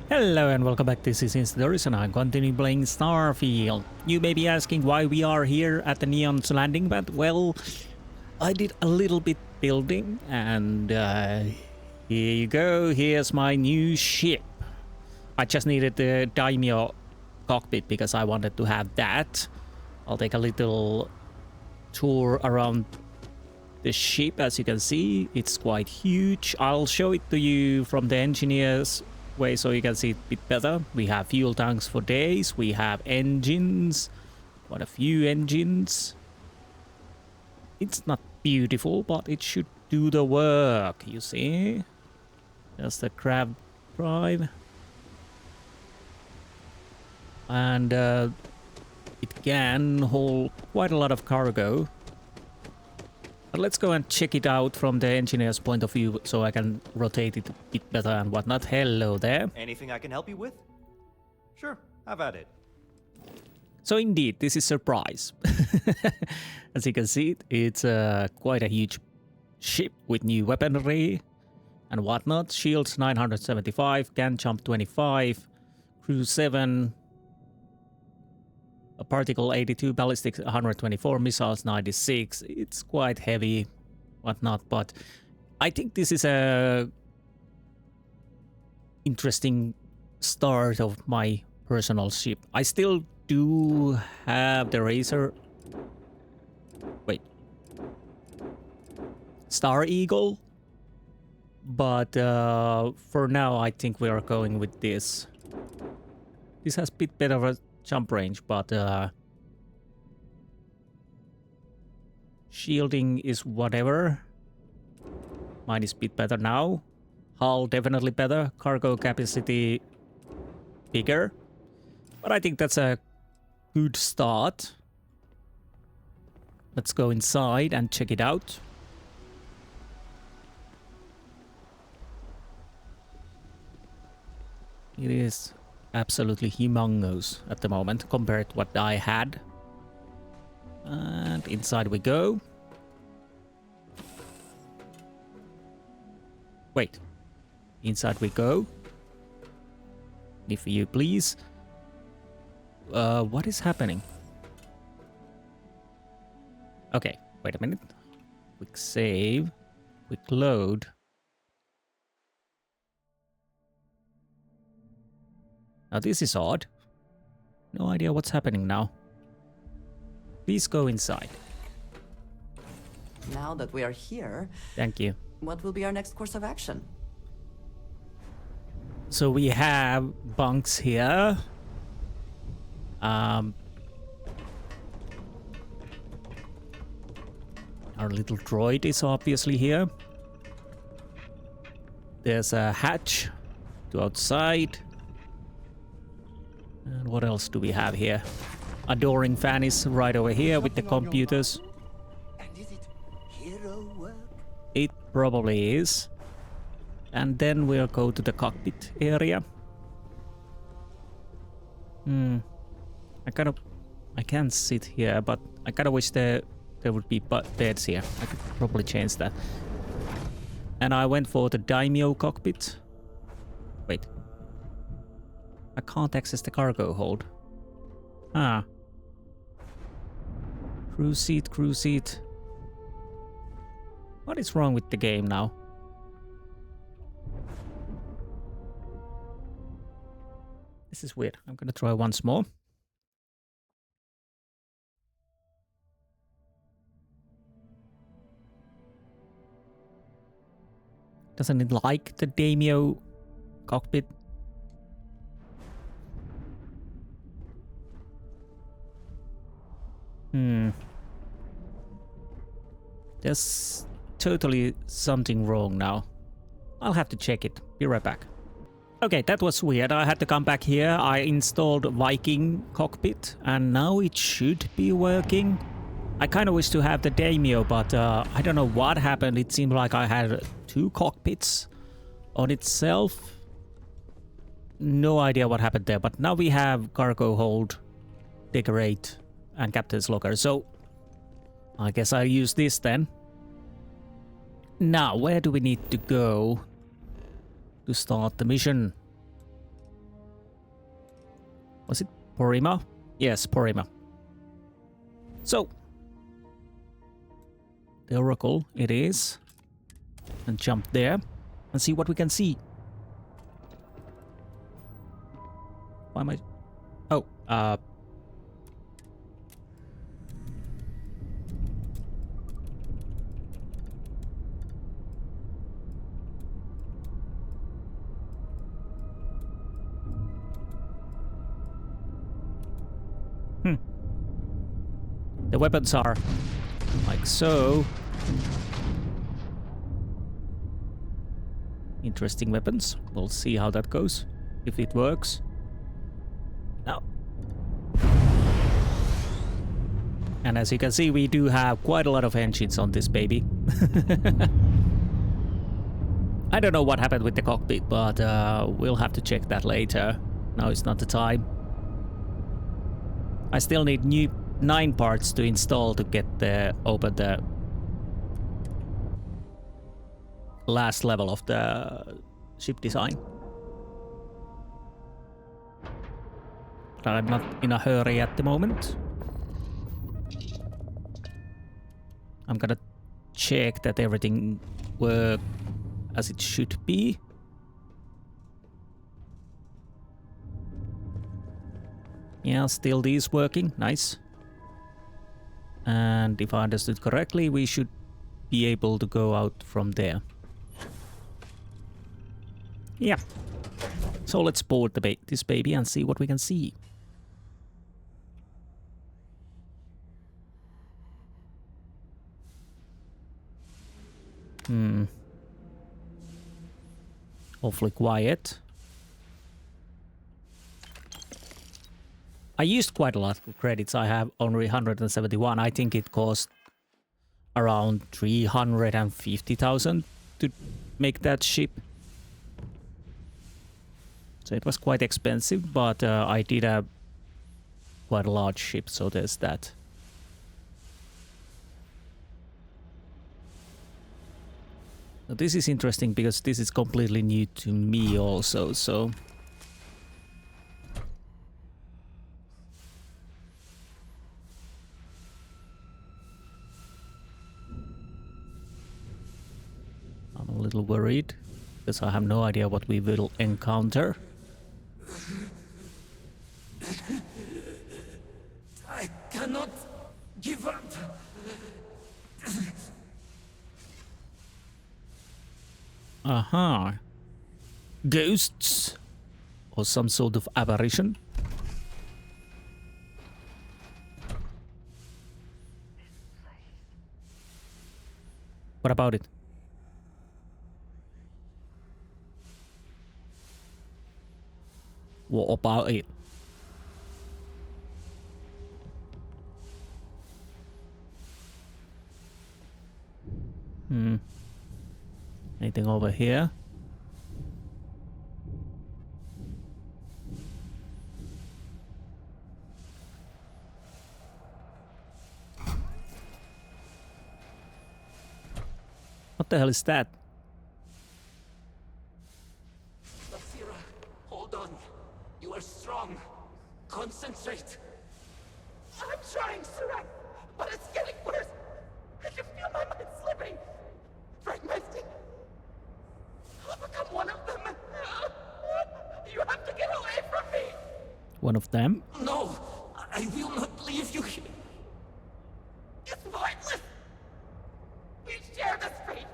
Hello and welcome back. This is Insti and I'm continuing playing Starfield. You may be asking why we are here at the Neon's landing pad. Well, I did a little bit building and here you go. Here's my new ship. I just needed the Daimyo cockpit because I wanted to have that. I'll take a little tour around the ship. As you can see, it's quite huge. I'll show it to you from the engineer's way so you can see it a bit better. We have fuel tanks for days. We have engines, quite a few engines. It's not beautiful, but it should do the work, you see. There's the crab drive. And it can hold quite a lot of cargo. But let's go and check it out from the engineer's point of view so I can rotate it a bit better and whatnot. Hello there. Anything I can help you with? Sure, have at it. So indeed, this is surprise. As you can see, it's quite a huge ship with new weaponry and whatnot. Shields 975, can jump 25, crew 7, a particle 82, ballistics 124, missiles 96. It's quite heavy, whatnot, but I think this is a interesting start of my personal ship. I still do have the Racer. Wait. Star Eagle. But for now, I think we are going with this. This has a bit better of a jump range, but shielding is whatever. Mine is a bit better now. Hull definitely better. Cargo capacity bigger. But I think that's a good start. Let's go inside and check it out. It is absolutely humongous at the moment compared to what I had. And inside we go. Wait. Inside we go. If you please. What is happening? Okay, wait a minute. Quick save. Quick load. Now this is odd. No idea what's happening now. Please go inside. Now that we are here, thank you. What will be our next course of action? So we have bunks here. Our little droid is obviously here. There's a hatch to outside. And what else do we have here? Adoring fan is right over here with the computers. And is it hero work? It probably is. And then we'll go to the cockpit area. I can't sit here, but I kind of wish there would be beds here. I could probably change that. And I went for the Daimyo cockpit. Wait. I can't access the cargo hold. Ah. Crew seat, crew seat. What is wrong with the game now? This is weird. I'm gonna try once more. Doesn't it like the Daimyo cockpit? There's totally something wrong now. I'll have to check it. Be right back. Okay, that was weird. I had to come back here. I installed Viking cockpit and now it should be working. I kind of wish to have the Daimyo, but I don't know what happened. It seemed like I had two cockpits on itself. No idea what happened there, but now we have cargo hold, decorate, and captain's locker. So I guess I'll use this then. Now, where do we need to go to start the mission? Was it Porima? Yes, Porima. So, the Oracle it is. And jump there and see what we can see. Why am I... Oh, the weapons are like so. Interesting weapons. We'll see how that goes. If it works. Now. And as you can see, we do have quite a lot of engines on this baby. I don't know what happened with the cockpit, but we'll have to check that later. Now is not the time. I still need new 9 parts to install to get open the last level of the ship design. But I'm not in a hurry at the moment. I'm gonna check that everything works as it should be. Yeah, still these working. Nice. And if I understood correctly, we should be able to go out from there. Yeah. So let's board this baby and see what we can see. Awfully quiet. I used quite a lot of credits. I have only 171. I think it cost around 350,000 to make that ship. So it was quite expensive, but I did have quite a large ship, so there's that. Now this is interesting because this is completely new to me also, so... I'm a little worried because I have no idea what we will encounter. I cannot give up. Aha. Ghosts? Or some sort of apparition? What about it? What about it? Anything over here? What the hell is that? Lafira, hold on. You are strong. Concentrate. I'm trying, Surak, but it's getting worse. I can feel my mind slipping. Fragmenting. I'll become one of them. You have to get away from me. One of them? No, I will not leave you here. It's pointless. We share this fate.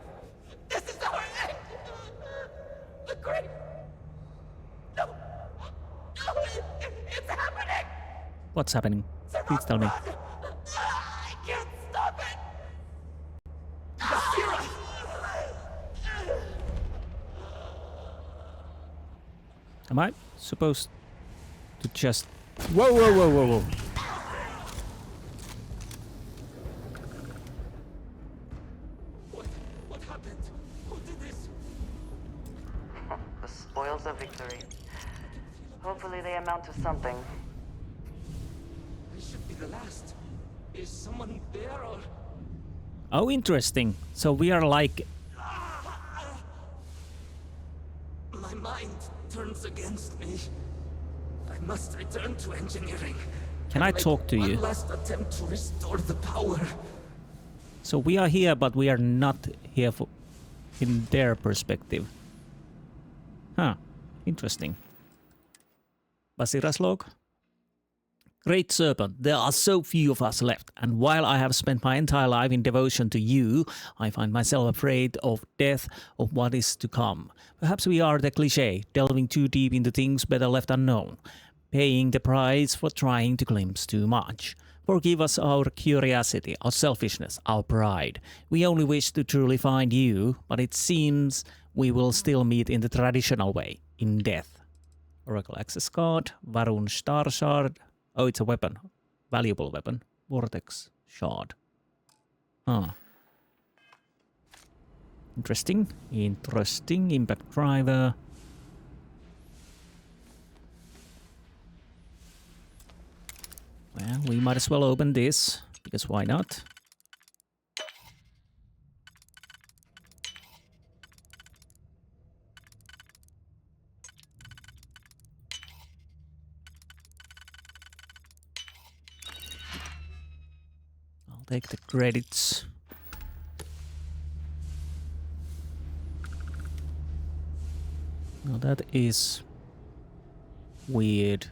This is our end. The great... No. No, it's happening. What's happening? Please tell me. I can't stop it. Am I supposed to just... Whoa, whoa, whoa, whoa, whoa. What happened? Who did this? The spoils of victory. Hopefully they amount to something. I should be the last. Is someone there or... Oh, interesting. So we are like... My mind turns against me. I must return to engineering. Can and I make talk to you? one last attempt to restore the power. So we are here, but we are not here for in their perspective. Huh. Interesting. Basira's log. Great Serpent, there are so few of us left, and while I have spent my entire life in devotion to you, I find myself afraid of death, of what is to come. Perhaps we are the cliché, delving too deep into things better left unknown, paying the price for trying to glimpse too much. Forgive us our curiosity, our selfishness, our pride. We only wish to truly find you, but it seems we will still meet in the traditional way, in death. Oracle Access Card, Varun Star Shard. Oh, it's a weapon. Valuable weapon. Vortex Shard. Huh. Interesting. Interesting. Impact Driver. Well, we might as well open this, because why not? I'll take the credits. Now that is weird.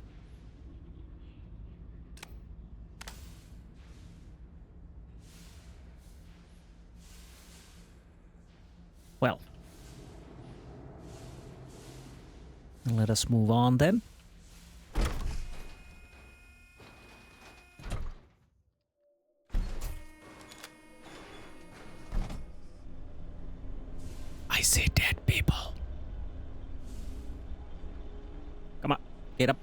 Well, let us move on then. I see dead people. Come on, get up.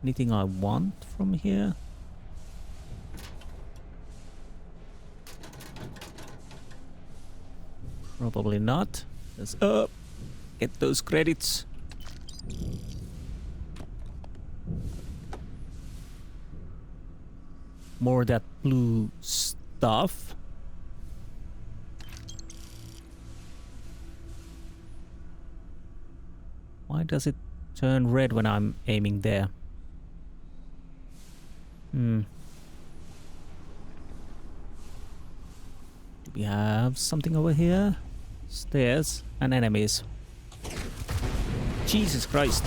Anything I want from here? Probably not. Let's get those credits. More that blue stuff. Why does it turn red when I'm aiming there? Do we have something over here? Stairs and enemies. Jesus Christ.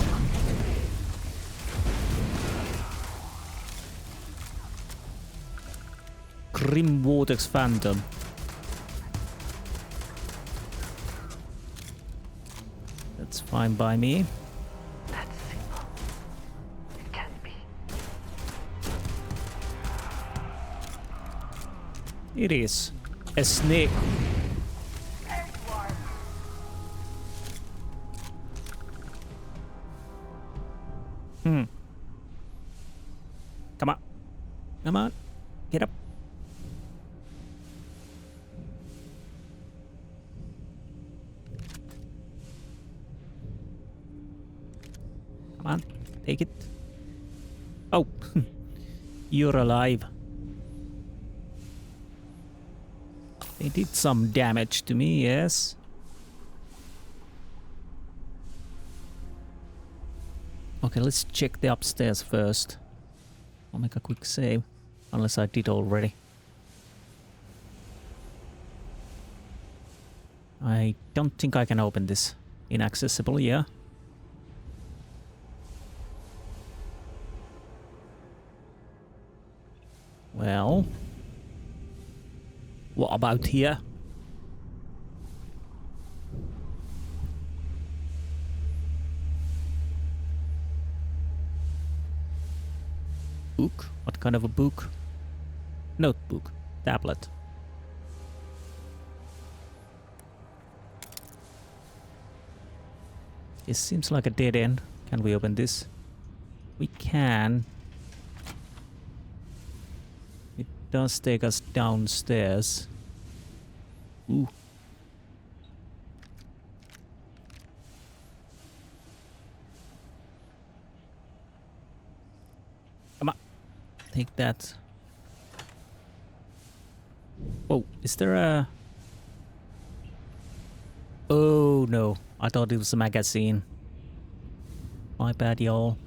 Grim Vortex Phantom. That's fine by me. That's simple. It can't be. It is. A snake. Come on. Come on. Get up. Come on. Take it. Oh. You're alive. They did some damage to me, yes. Okay, let's check the upstairs first. I'll make a quick save, unless I did already. I don't think I can open this. Inaccessible, yeah. Well, what about here? Book? What kind of a book? Notebook. Tablet. This seems like a dead end. Can we open this? We can. It does take us downstairs. Ooh. Come on. Take that. Oh, is there a Oh no, I thought it was a magazine. My bad, y'all.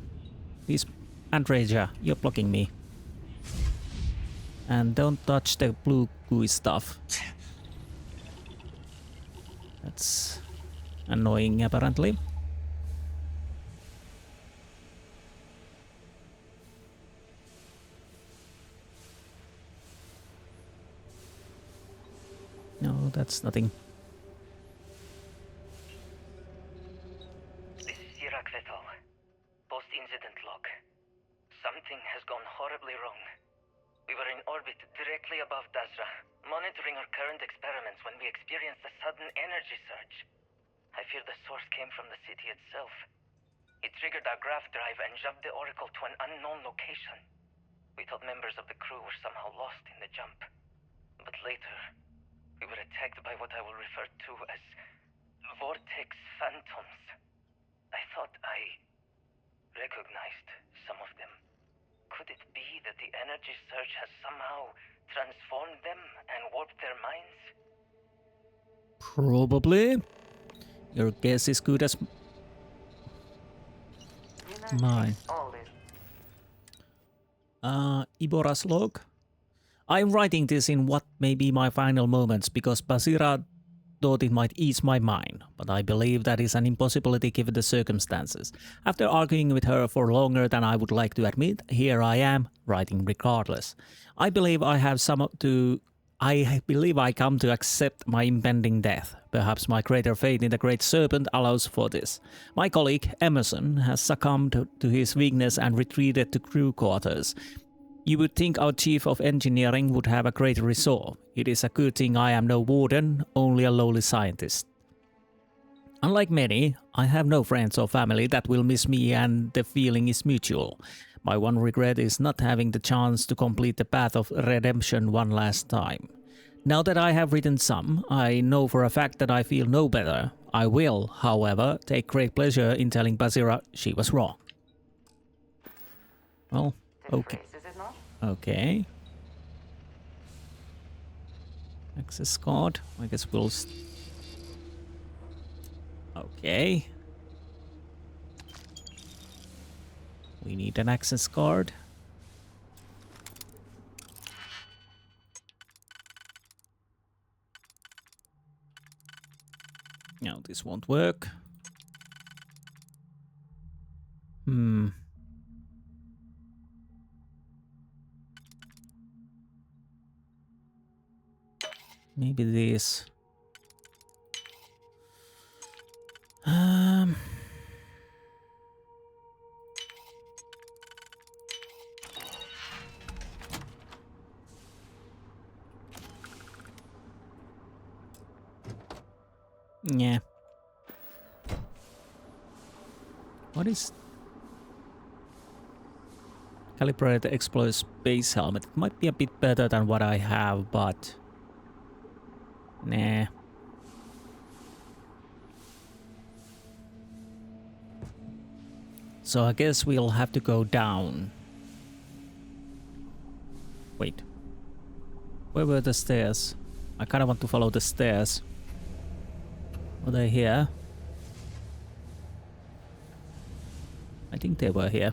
Please, Andreja, you're blocking me. And don't touch the blue gooey stuff. That's annoying, apparently. No, that's nothing. This is Iraq Vetal. Post-incident log. Something has gone horribly wrong. We were in orbit directly above Dazra, monitoring our current experiments when we experienced a sudden energy surge. I fear the source came from the city itself. It triggered our graph drive and jumped the Oracle to an unknown location. We thought members of the crew were somehow lost in the jump. But later, we were attacked by what I will refer to as vortex phantoms. I thought I recognized some of them. Could it be that the energy surge has somehow transformed them and warped their minds? Probably. Your guess is good as mine. All this. Ibora's log. I'm writing this in what may be my final moments because Basira thought it might ease my mind, but I believe that is an impossibility given the circumstances. After arguing with her for longer than I would like to admit, here I am, writing regardless. I believe I come to accept my impending death. Perhaps my greater faith in the Great Serpent allows for this. My colleague, Emerson, has succumbed to his weakness and retreated to crew quarters. You would think our chief of engineering would have a great resolve. It is a good thing I am no warden, only a lowly scientist. Unlike many, I have no friends or family that will miss me, and the feeling is mutual. My one regret is not having the chance to complete the path of redemption one last time. Now that I have written some, I know for a fact that I feel no better. I will, however, take great pleasure in telling Basira she was wrong. Well, okay. Phrase, is it not? Okay. Access card. I guess we'll... Okay. We need an access card. No, this won't work. Maybe this. Yeah. What is... Calibrated Explorer Space Helmet. It might be a bit better than what I have, but... Nah. So I guess we'll have to go down. Wait. Where were the stairs? I kind of want to follow the stairs. Were they here? I think they were here.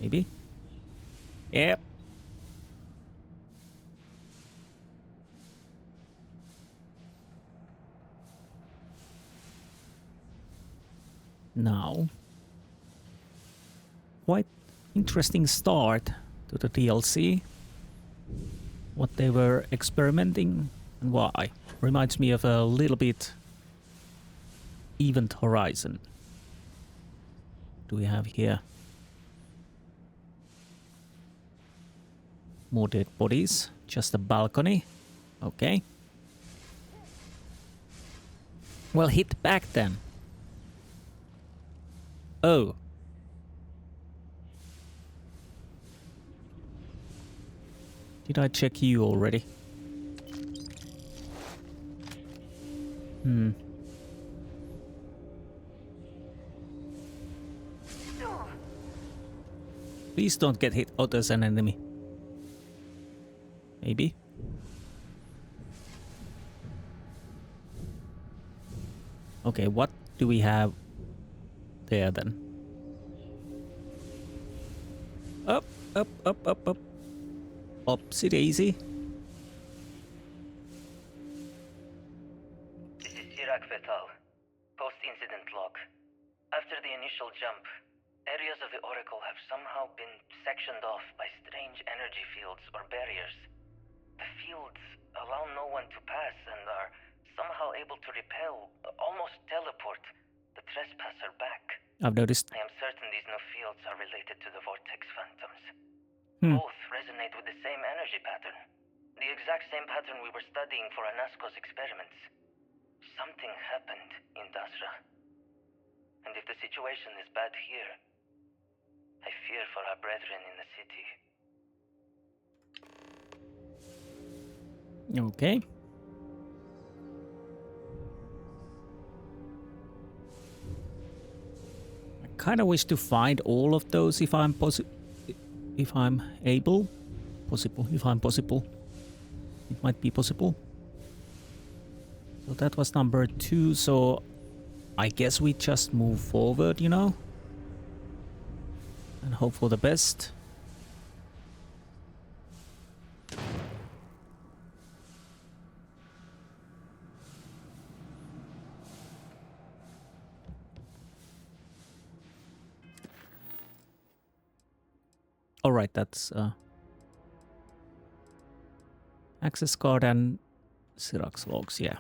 Maybe? Yep. Now, quite interesting start to the DLC. What they were experimenting and why. Reminds me of a little bit Event Horizon. Do we have here? More dead bodies. Just a balcony. Okay. Well, hit back then. Oh. Did I check you already? Please don't get hit. Oh, there's an enemy. Maybe. Okay, what do we have there then? Up, up, up, up, up. Upsy daisy. This is Chirac Vital. Post-incident log. After the initial jump, areas of the Oracle have somehow been sectioned off by strange energy fields or barriers. The fields allow no one to pass and are somehow able to repel, almost teleport, the trespasser back. I've noticed. I am certain these new fields are related to the Vortex Phantoms. Hmm. Both resonate with the same energy pattern. The exact same pattern we were studying for Anasco's experiments. Something happened in Dasra. And if the situation is bad here, I fear for our brethren in the city. Okay. I kind of wish to find all of those if I'm able. Possible, if I'm possible. It might be possible. So that was number 2, so I guess we just move forward, you know? And hope for the best. Alright, that's access card and Xerox logs, yeah.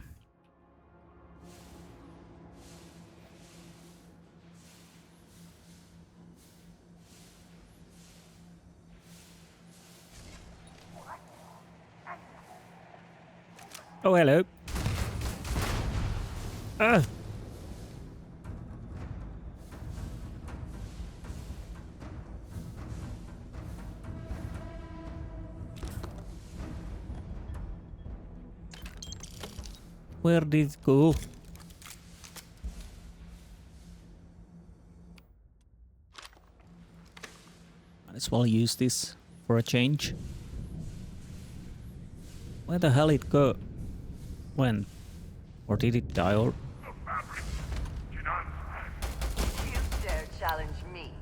Oh, hello. Ah! Where did it go? Might as well use this for a change. Where the hell it go? When? Or did it die or? You dare challenge me?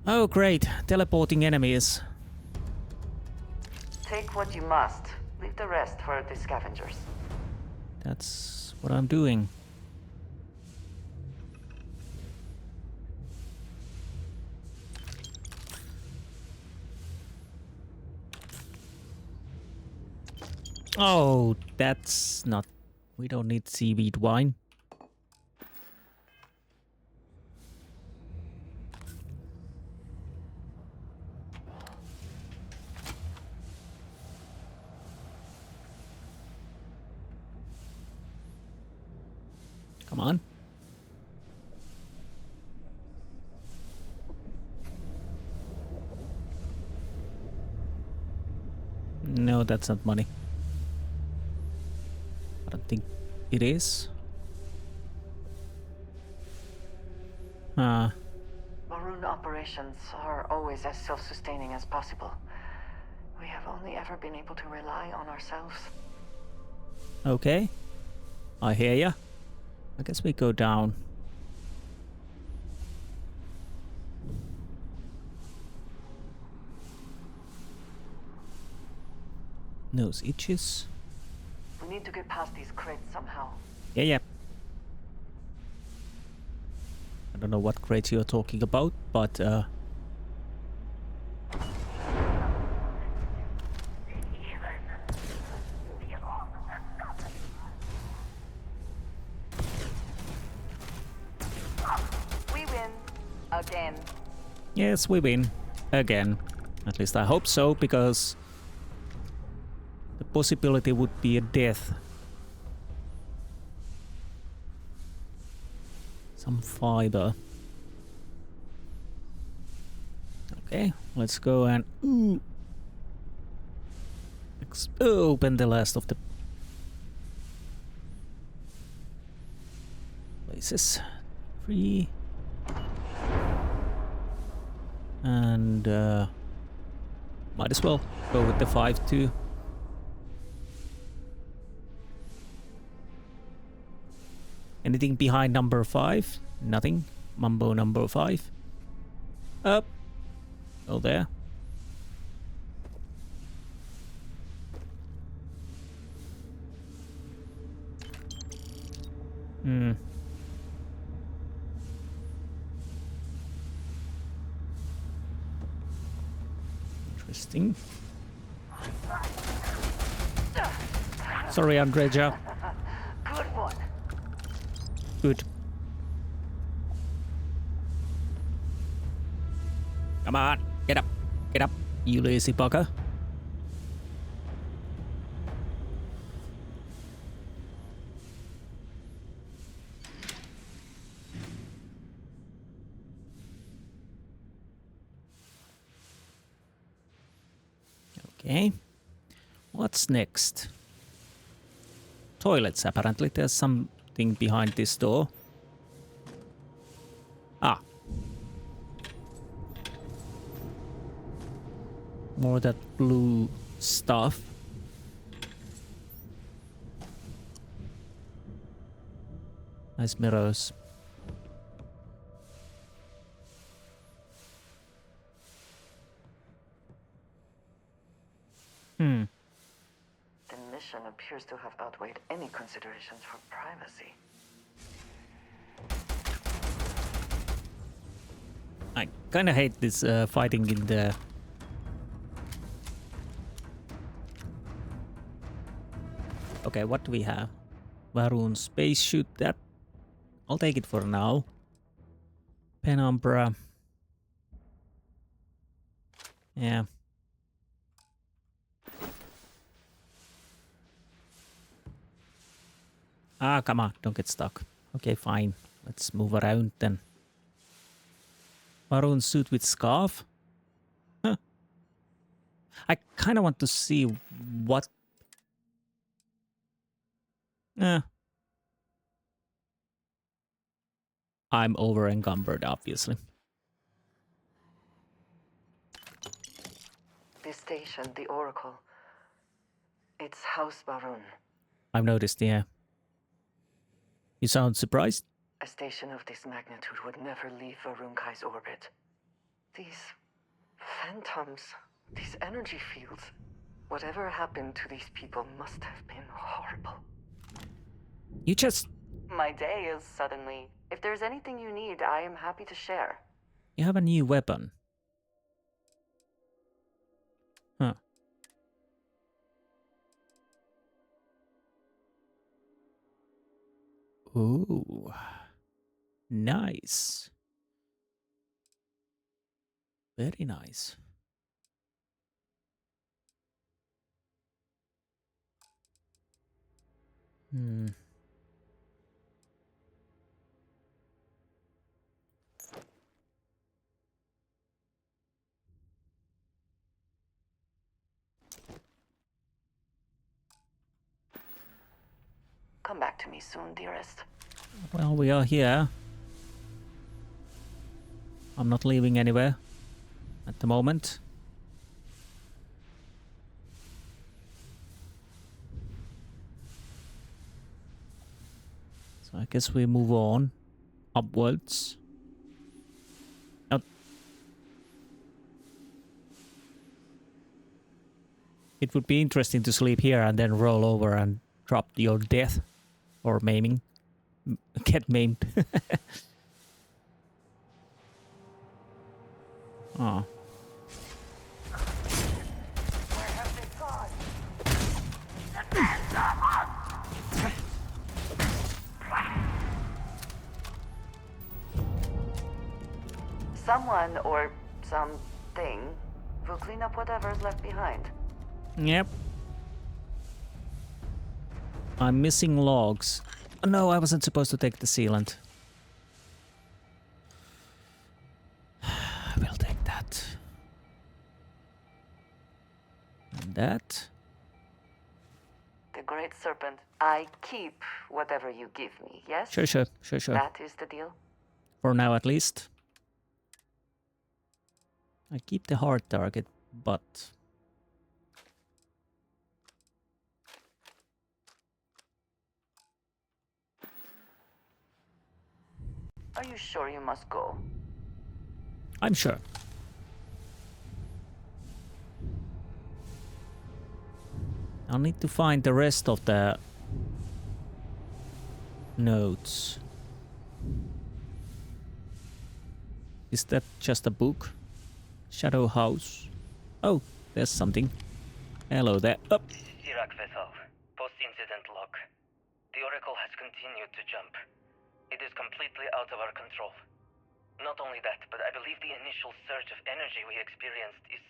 Oh great, teleporting enemies. Take what you must. Leave the rest for the scavengers. That's what I'm doing. Oh, that's not... We don't need seaweed wine. Come on. No, that's not money. I don't think it is. Maroon operations are always as self-sustaining as possible. We have only ever been able to rely on ourselves. Okay. I hear ya. I guess we go down. Nose itches. We need to get past these crates somehow. Yeah, yeah. I don't know what crate you're talking about, but We win. Again. yes, we win. Again. At least I hope so, because the possibility would be a death. Some fiber. Okay, let's go and open the last of the places. 3. And might as well go with the 5 too. Anything behind number 5? Nothing. Mambo number 5. Up. Go there. Hmm. Interesting. Sorry, Andreja. Good one. Good. Come on, get up, you lazy bugger. Okay, what's next? Toilets, apparently. There's something behind this door. Ah. More that blue stuff. Nice mirrors. Hmm. The mission appears to have outweighed any considerations for privacy. I kinda hate this fighting in the... Okay, what do we have? Varun space shoot that. I'll take it for now. Penumbra. Yeah. Ah, come on, don't get stuck. Okay, fine. Let's move around then. Maroon suit with scarf? Huh. I kind of want to see what... I'm over encumbered, obviously. This station, the Oracle. It's House Barun. I've noticed, yeah. You sound surprised? A station of this magnitude would never leave Varunkai's orbit. These phantoms, these energy fields, whatever happened to these people must have been horrible. You just... My day is suddenly... If there's anything you need, I am happy to share. You have a new weapon. Huh. Ooh. Nice. Very nice. Hmm. Come back to me soon, dearest. Well, we are here. I'm not leaving anywhere at the moment. So I guess we move on upwards. Now, it would be interesting to sleep here and then roll over and drop your death or maiming. Get maimed. Oh. Someone or something will clean up whatever's left behind. Yep. I'm missing logs. Oh, no, I wasn't supposed to take the sealant. I will take that. And that. The Great Serpent. I keep whatever you give me, yes? Sure. That is the deal? For now, at least. I keep the hard target, but... Are you sure you must go? I'm sure. I'll need to find the rest of the notes. Is that just a book? Shadow House. Oh, there's something. Hello there. Oh. Iraq vessel. Post-incident log. The Oracle has continued to jump. It is completely out of our control. Not only that, but I believe the initial surge of energy we experienced is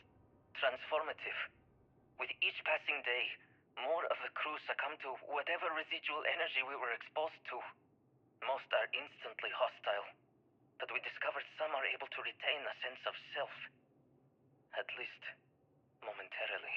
transformative. With each passing day, more of the crew succumb to whatever residual energy we were exposed to. Most are instantly hostile, but we discovered some are able to retain a sense of self. At least, momentarily.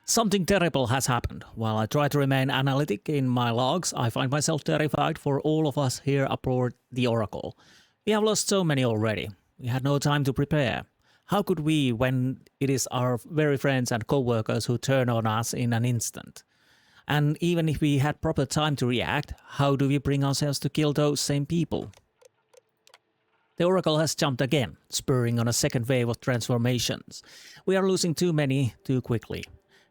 Something terrible has happened. While I try to remain analytic in my logs, I find myself terrified for all of us here aboard the Oracle. We have lost so many already. We had no time to prepare. How could we when it is our very friends and co-workers who turn on us in an instant? And even if we had proper time to react, how do we bring ourselves to kill those same people? The Oracle has jumped again, spurring on a second wave of transformations. We are losing too many too quickly.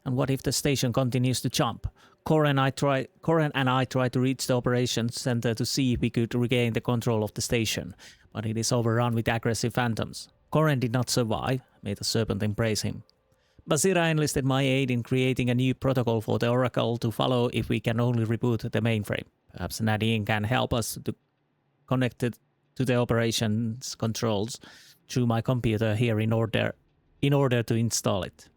And what if the station continues to jump? Corin and I tried to reach the operations center to see if we could regain the control of the station, but it is overrun with aggressive phantoms. Corin did not survive, may the serpent embrace him. Basira enlisted my aid in creating a new protocol for the Oracle to follow if we can only reboot the mainframe. Perhaps Nadine can help us to connect it to the operations controls through my computer here in order to install it.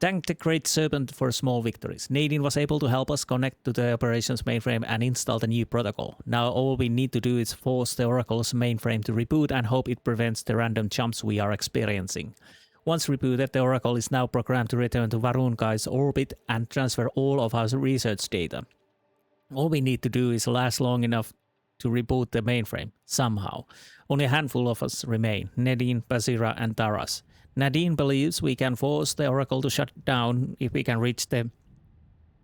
Thank the Great Serpent for small victories. Nadine was able to help us connect to the operations mainframe and install the new protocol. Now all we need to do is force the Oracle's mainframe to reboot and hope it prevents the random jumps we are experiencing. Once rebooted, the Oracle is now programmed to return to Varunkai's orbit and transfer all of our research data. All we need to do is last long enough to reboot the mainframe, somehow. Only a handful of us remain, Nadine, Basira and Taras. Nadine believes we can force the Oracle to shut down if we can reach the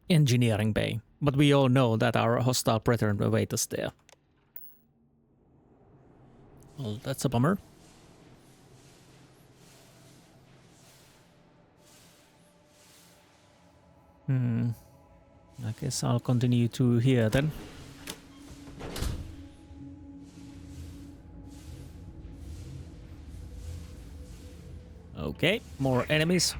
engineering bay, but we all know that our hostile brethren await us there. Well, that's a bummer. I guess I'll continue to here then. Okay, more enemies.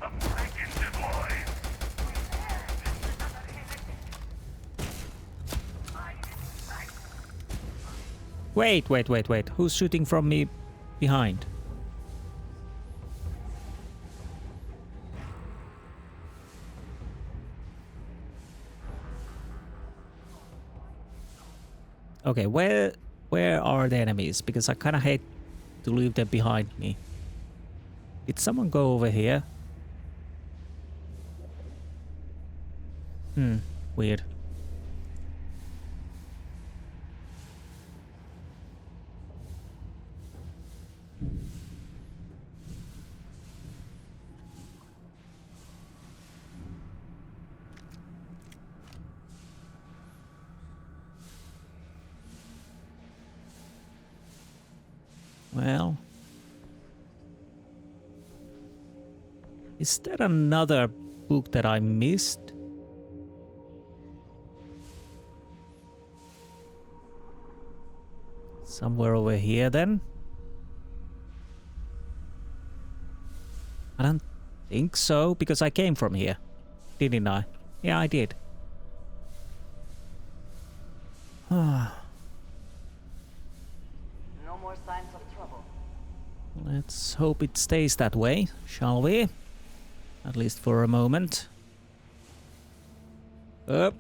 Wait. Who's shooting from me behind? Okay, where are the enemies? Because I kind of hate to leave them behind me. Did someone go over here? Weird. Well, is there another book that I missed? Somewhere over here then? I don't think so, because I came from here, didn't I? Yeah, I did. No more signs of trouble. Let's hope it stays that way, shall we? At least for a moment. Up.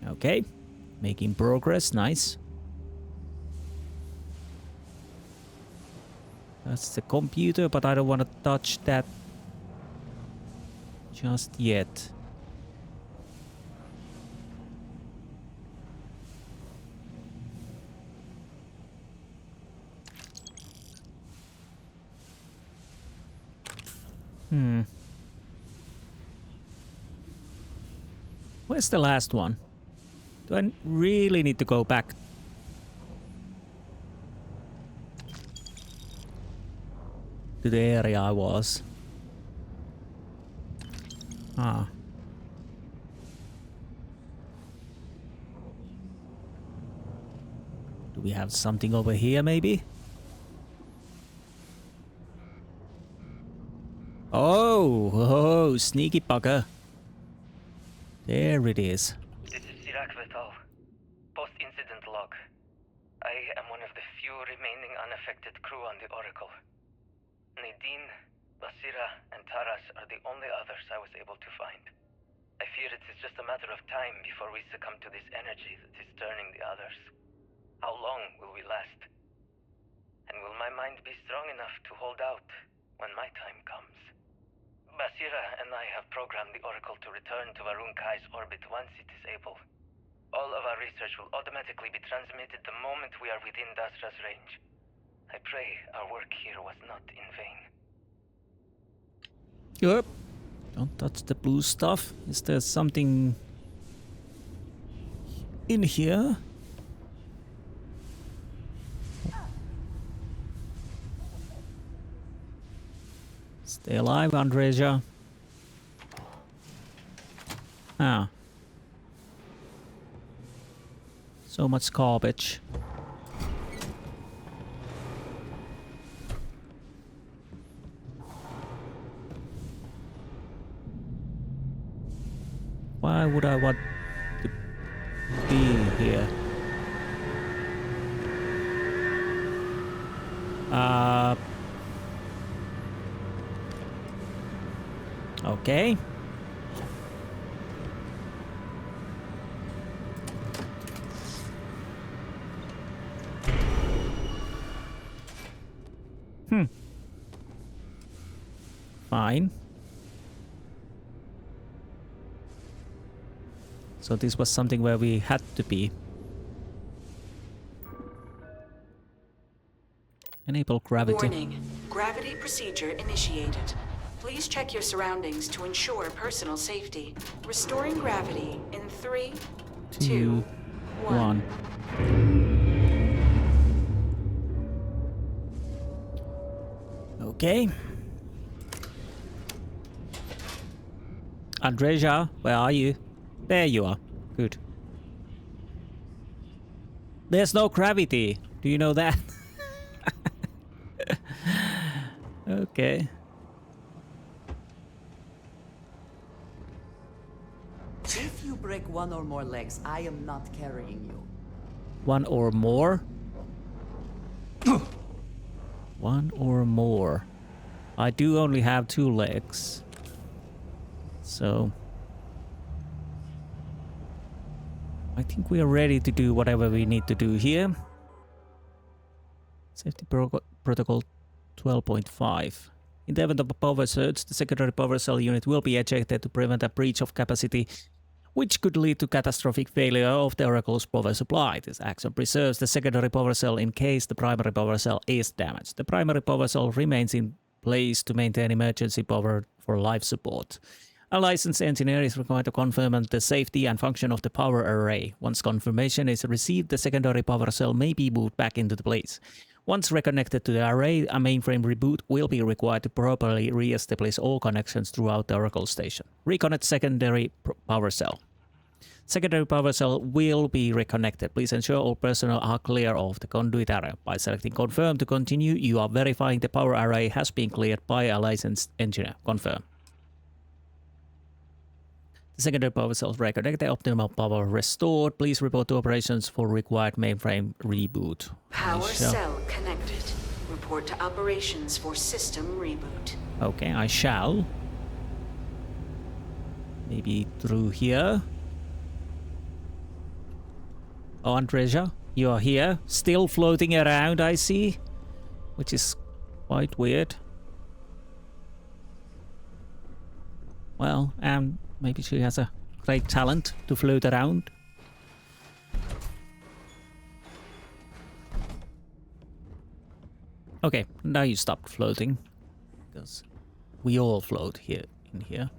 Okay, making progress, nice. That's the computer, but I don't want to touch that just yet. Where's the last one? Do I really need to go back? To the area I was. Ah. Do we have something over here, maybe? Oh, sneaky bugger. There it is. This is Sirach Vital. Post-incident log. I am one of the few remaining unaffected crew on the Oracle. Nadine, Basira, and Taras are the only others I was able to find. I fear it is just a matter of time before we succumb to this energy that is turning the others. How long will we last? And will my mind be strong enough to hold out when my time comes? Basira and I have programmed the Oracle to return to Varun Kai's orbit once it is able. All of our research will automatically be transmitted the moment we are within Dasra's range. I pray our work here was not in vain. Yep. Don't touch the blue stuff. Is there something in here? Stay alive, Andreja. Ah. So much garbage. Why would I want to be here? Okay. Fine. So this was something where we had to be. Enable gravity. Warning. Gravity procedure initiated. Please check your surroundings to ensure personal safety. Restoring gravity in 3, 2, 1. Okay. Andreja, where are you? There you are. Good. There's no gravity. Do you know that? Okay. If you break one or more legs, I am not carrying you. One or more? One or more. I do only have 2 legs. So I think we are ready to do whatever we need to do here. Safety protocol 12.5. In the event of a power surge, the secondary power cell unit will be ejected to prevent a breach of capacity, which could lead to catastrophic failure of the Oracle's power supply. This action preserves the secondary power cell in case the primary power cell is damaged. The primary power cell remains in place to maintain emergency power for life support. A licensed engineer is required to confirm the safety and function of the power array. Once confirmation is received, the secondary power cell may be moved back into the place. Once reconnected to the array, a mainframe reboot will be required to properly re-establish all connections throughout the Oracle station. Reconnect secondary power cell. Secondary power cell will be reconnected. Please ensure all personnel are clear of the conduit area. By selecting Confirm to continue, you are verifying the power array has been cleared by a licensed engineer. Confirm. The secondary power cell reconnected. Optimal power restored. Please report to operations for required mainframe reboot. Power cell connected. Report to operations for system reboot. Okay, I shall. Maybe through here. Oh, Andreja, you are here. Still floating around, I see. Which is quite weird. Well, maybe she has a great talent to float around. Okay, now you stopped floating. Because we all float here in here.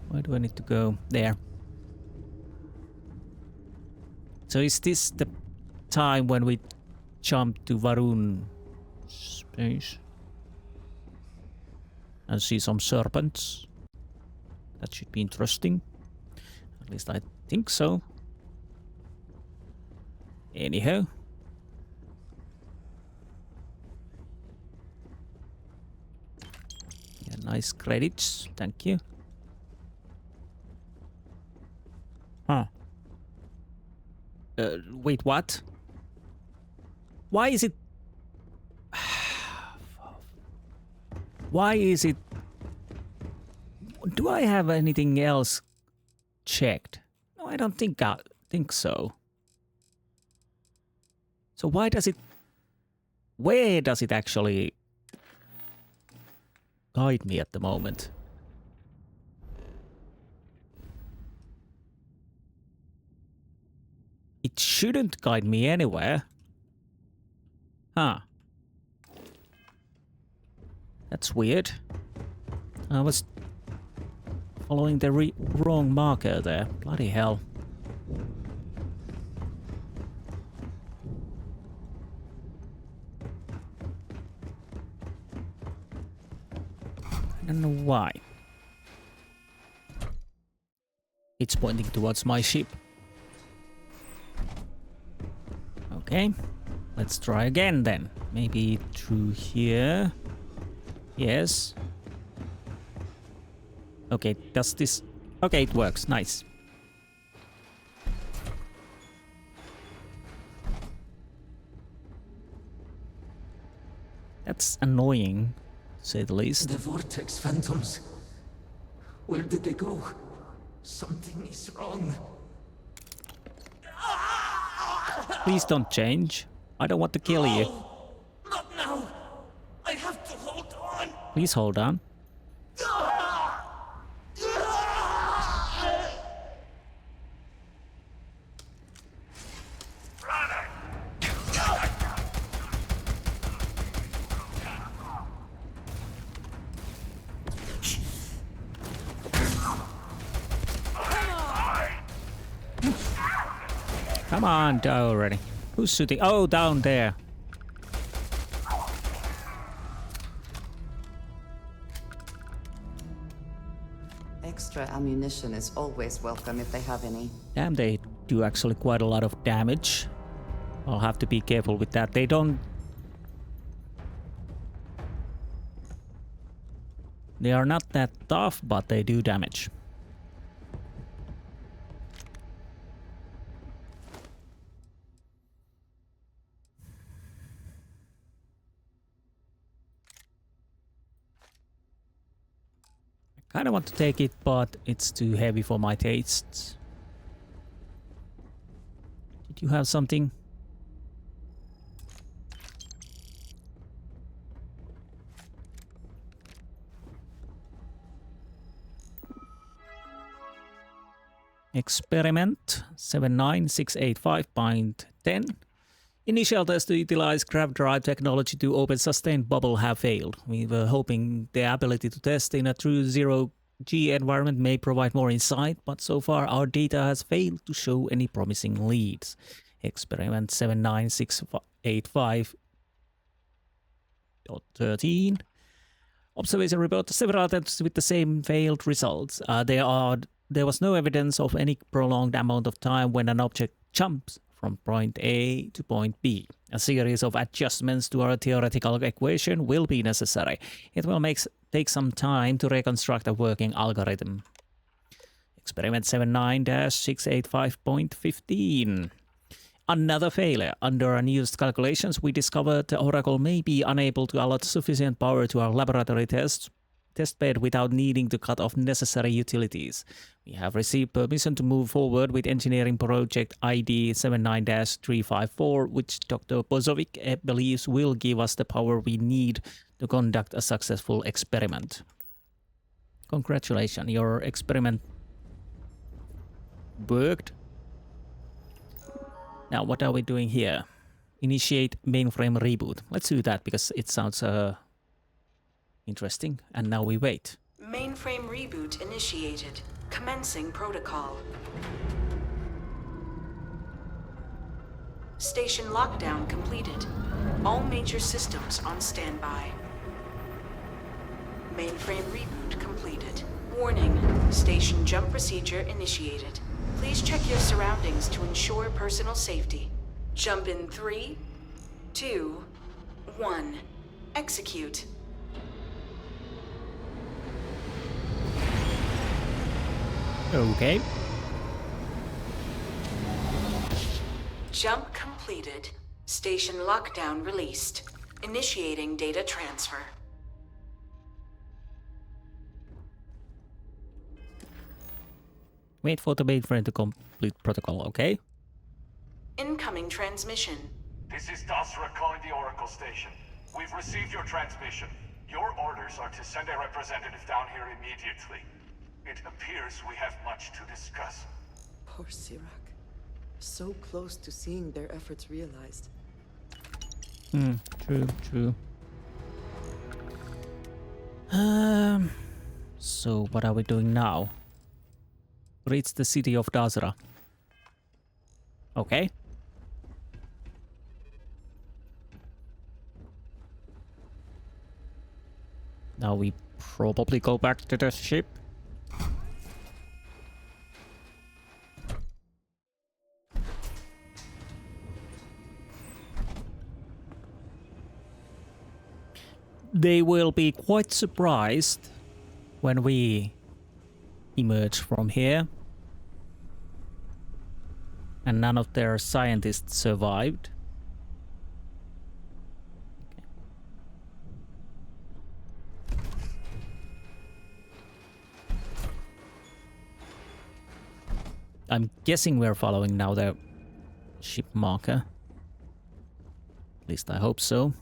Where do I need to go? There. So is this the time when we jump to Varun space and see some serpents? That should be interesting. At least I think so. Anyhow. Yeah, nice credits. Thank you. Huh. Wait, what? Why is it... Why is it... Do I have anything else checked? No, I don't think so. So why does it... Where does it actually guide me at the moment? It shouldn't guide me anywhere. Huh. That's weird. I was following the wrong marker there. Bloody hell. I don't know why. It's pointing towards my ship. Okay, let's try again then. Maybe through here. Yes. Okay, does this... Okay, it works. Nice. That's annoying, to say the least. The vortex phantoms. Where did they go? Something is wrong. Please don't change. I don't want to kill you. Not now. I have to hold on. Please hold on. Come on, die already. Who's shooting? Oh, down there. Extra ammunition is always welcome if they have any. Damn, they do actually quite a lot of damage. I'll have to be careful with that. They don't... They are not that tough, but they do damage. I kind of want to take it, but it's too heavy for my tastes. Did you have something? Experiment 79685.10. Initial tests to utilize grav drive technology to open sustained bubble have failed. We were hoping the ability to test in a true zero-G environment may provide more insight, but so far our data has failed to show any promising leads. Experiment 79685.13. Observation report several attempts with the same failed results. There was no evidence of any prolonged amount of time when an object jumps from point A to point B. A series of adjustments to our theoretical equation will be necessary. It will take some time to reconstruct a working algorithm. Experiment 79-685.15. Another failure. Under unused calculations, we discovered the Oracle may be unable to allot sufficient power to our laboratory test bed without needing to cut off necessary utilities. We have received permission to move forward with engineering project ID 79-354, which Dr. Bozovic believes will give us the power we need to conduct a successful experiment. Congratulations, your experiment worked. Now, what are we doing here? Initiate mainframe reboot. Let's do that because it sounds Interesting. And now we wait. Mainframe reboot initiated. Commencing protocol. Station lockdown completed. All major systems on standby. Mainframe reboot completed. Warning, station jump procedure initiated. Please check your surroundings to ensure personal safety. Jump in 3, 2, 1. Execute. Okay. Jump completed. Station lockdown released. Initiating data transfer. Wait for the mainframe to complete protocol, okay? Incoming transmission. This is Dasra calling the Oracle Station. We've received your transmission. Your orders are to send a representative down here immediately. It appears we have much to discuss. Poor Sirac. So close to seeing their efforts realized. True. So what are we doing now? Reach the city of Dasra. Okay. Now we probably go back to the ship. They will be quite surprised when we emerge from here. And none of their scientists survived. I'm guessing we're following now the ship marker. At least I hope so.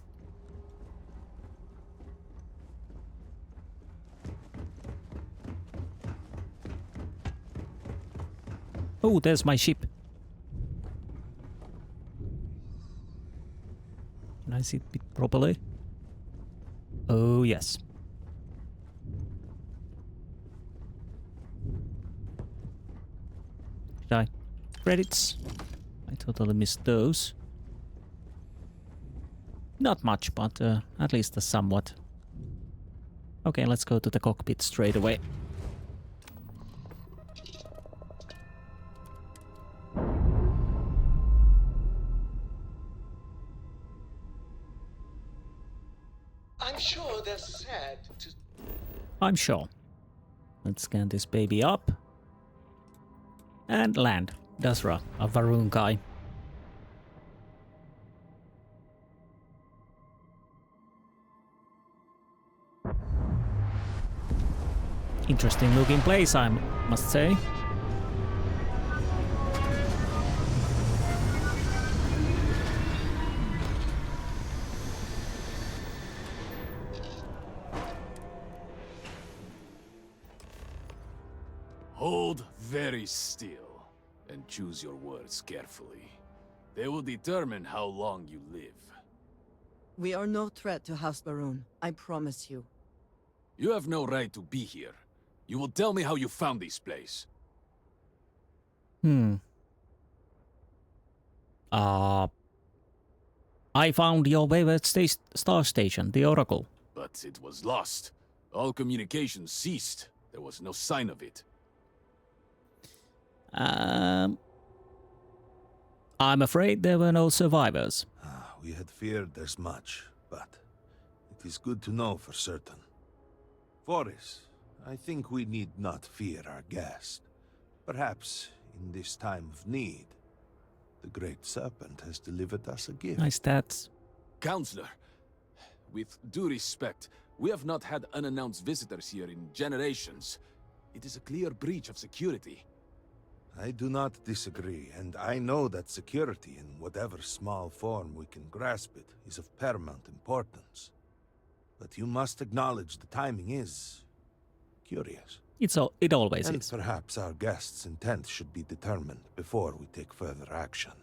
Oh, there's my ship. Can I see it properly? Oh, yes. Did I? Credits? I totally missed those. Not much, but at least somewhat. Okay, let's go to the cockpit straight away. I'm sure they're sad to... I'm sure. Let's scan this baby up. And land. Dasra, a Varun guy. Interesting looking place, I must say. Hold very still and choose your words carefully. They will determine how long you live. We are no threat to House Baroon, I promise you. You have no right to be here. You will tell me how you found this place. I found your favorite star station, the Oracle. But it was lost. All communication ceased. There was no sign of it. I'm afraid there were no survivors. We had feared as much, but it is good to know for certain. Forris, I think we need not fear our guest. Perhaps in this time of need, the Great Serpent has delivered us a gift. Nice stats. Counselor, with due respect, we have not had unannounced visitors here in generations. It is a clear breach of security. I do not disagree, and I know that security, in whatever small form we can grasp it, is of paramount importance. But you must acknowledge the timing is curious. It always And is. perhaps our guest's intent should be determined before we take further action.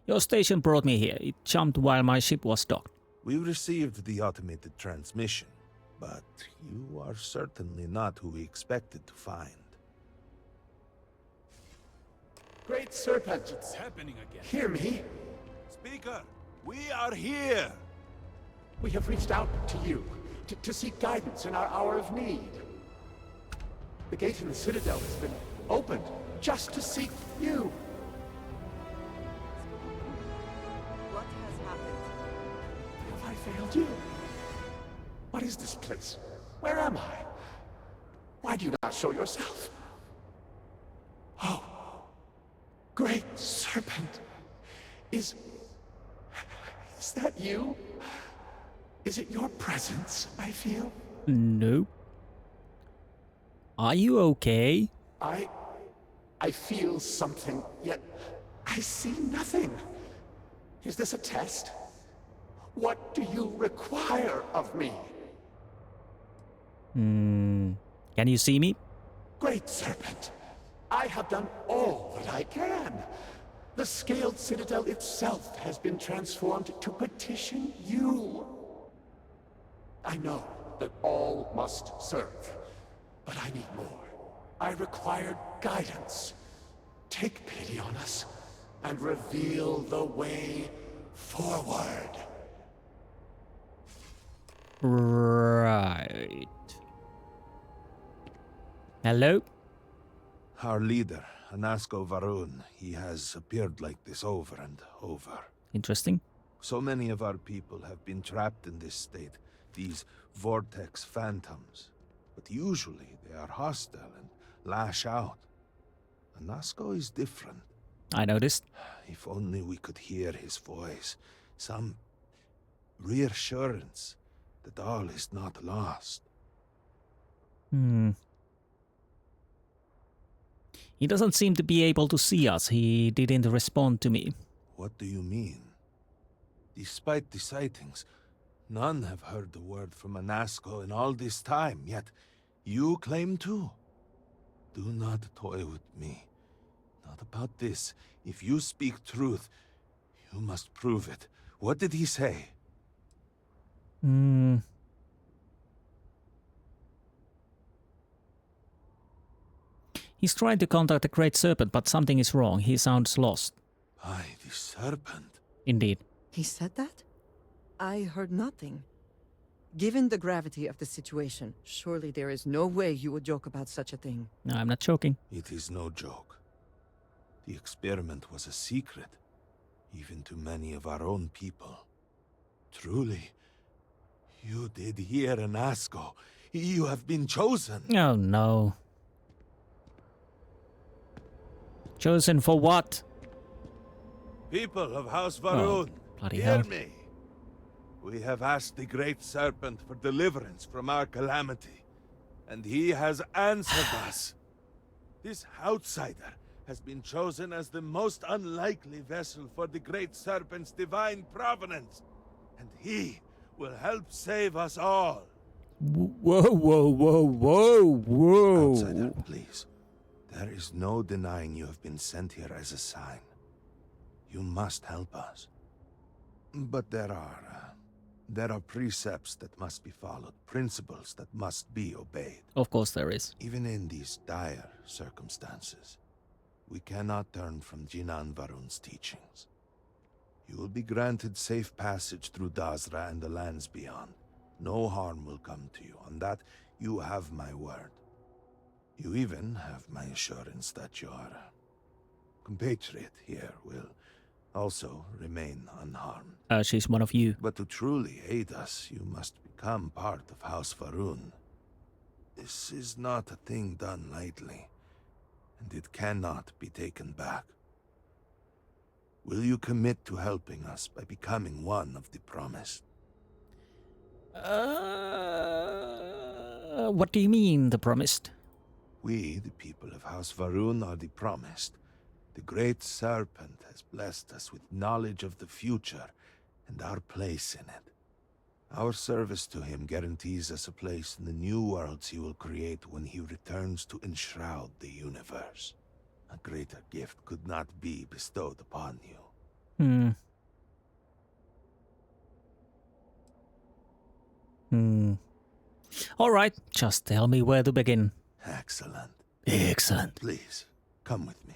Your station brought me here. It jumped while my ship was docked. We received the automated transmission, but you are certainly not who we expected to find. Great Serpent, It's happening again. hear me. Speaker, we are here! We have reached out to you to seek guidance in our hour of need. The gate in the Citadel has been opened just to seek you. What has happened? Have I failed you? What is this place? Where am I? Why do you not show yourself? Oh, Great Serpent. Is that you? Is it your presence I feel? Nope. Are you okay? I feel something, yet I see nothing. Is this a test? What do you require of me? Can you see me? Great Serpent, I have done all that I can. The scaled citadel itself has been transformed to petition you. I know that all must serve, but I need more. I require guidance. Take pity on us and reveal the way forward. Right. Hello? Our leader, Anasko Varun, he has appeared like this over and over. Interesting. So many of our people have been trapped in this state, these vortex phantoms. But usually they are hostile and lash out. Anasko is different. I noticed. If only we could hear his voice. Some reassurance that all is not lost. He doesn't seem to be able to see us. He didn't respond to me. What do you mean? Despite the sightings, none have heard the word from Anasko in all this time, yet you claim to. Do not toy with me. Not about this. If you speak truth, you must prove it. What did he say? He's trying to contact the Great Serpent, but something is wrong. He sounds lost. Aye, the serpent. Indeed. He said that? I heard nothing. Given the gravity of the situation, surely there is no way you would joke about such a thing. No, I'm not joking. It is no joke. The experiment was a secret, even to many of our own people. Truly, you did hear Anasko. You have been chosen. Oh no. Chosen for what? People of House Varun, bloody hear hell. me. We have asked the Great Serpent for deliverance from our calamity, and he has answered us. This outsider has been chosen as the most unlikely vessel for the Great Serpent's divine providence, and he will help save us all. Whoa, whoa, whoa, whoa, whoa. Outsider, please. There is no denying you have been sent here as a sign. You must help us. But there are precepts that must be followed, principles that must be obeyed. Of course there is. Even in these dire circumstances, we cannot turn from Jinan Varun's teachings. You will be granted safe passage through Dazra and the lands beyond. No harm will come to you. On that, you have my word. You even have my assurance that your compatriot here will also remain unharmed. She's one of you. But to truly aid us, you must become part of House Varun. This is not a thing done lightly, and it cannot be taken back. Will you commit to helping us by becoming one of the promised? What do you mean, the promised? We, the people of House Varun, are the promised. The Great Serpent has blessed us with knowledge of the future and our place in it. Our service to him guarantees us a place in the new worlds he will create when he returns to enshroud the universe. A greater gift could not be bestowed upon you. Hmm. All right, just tell me where to begin. Excellent. Excellent. Please, come with me.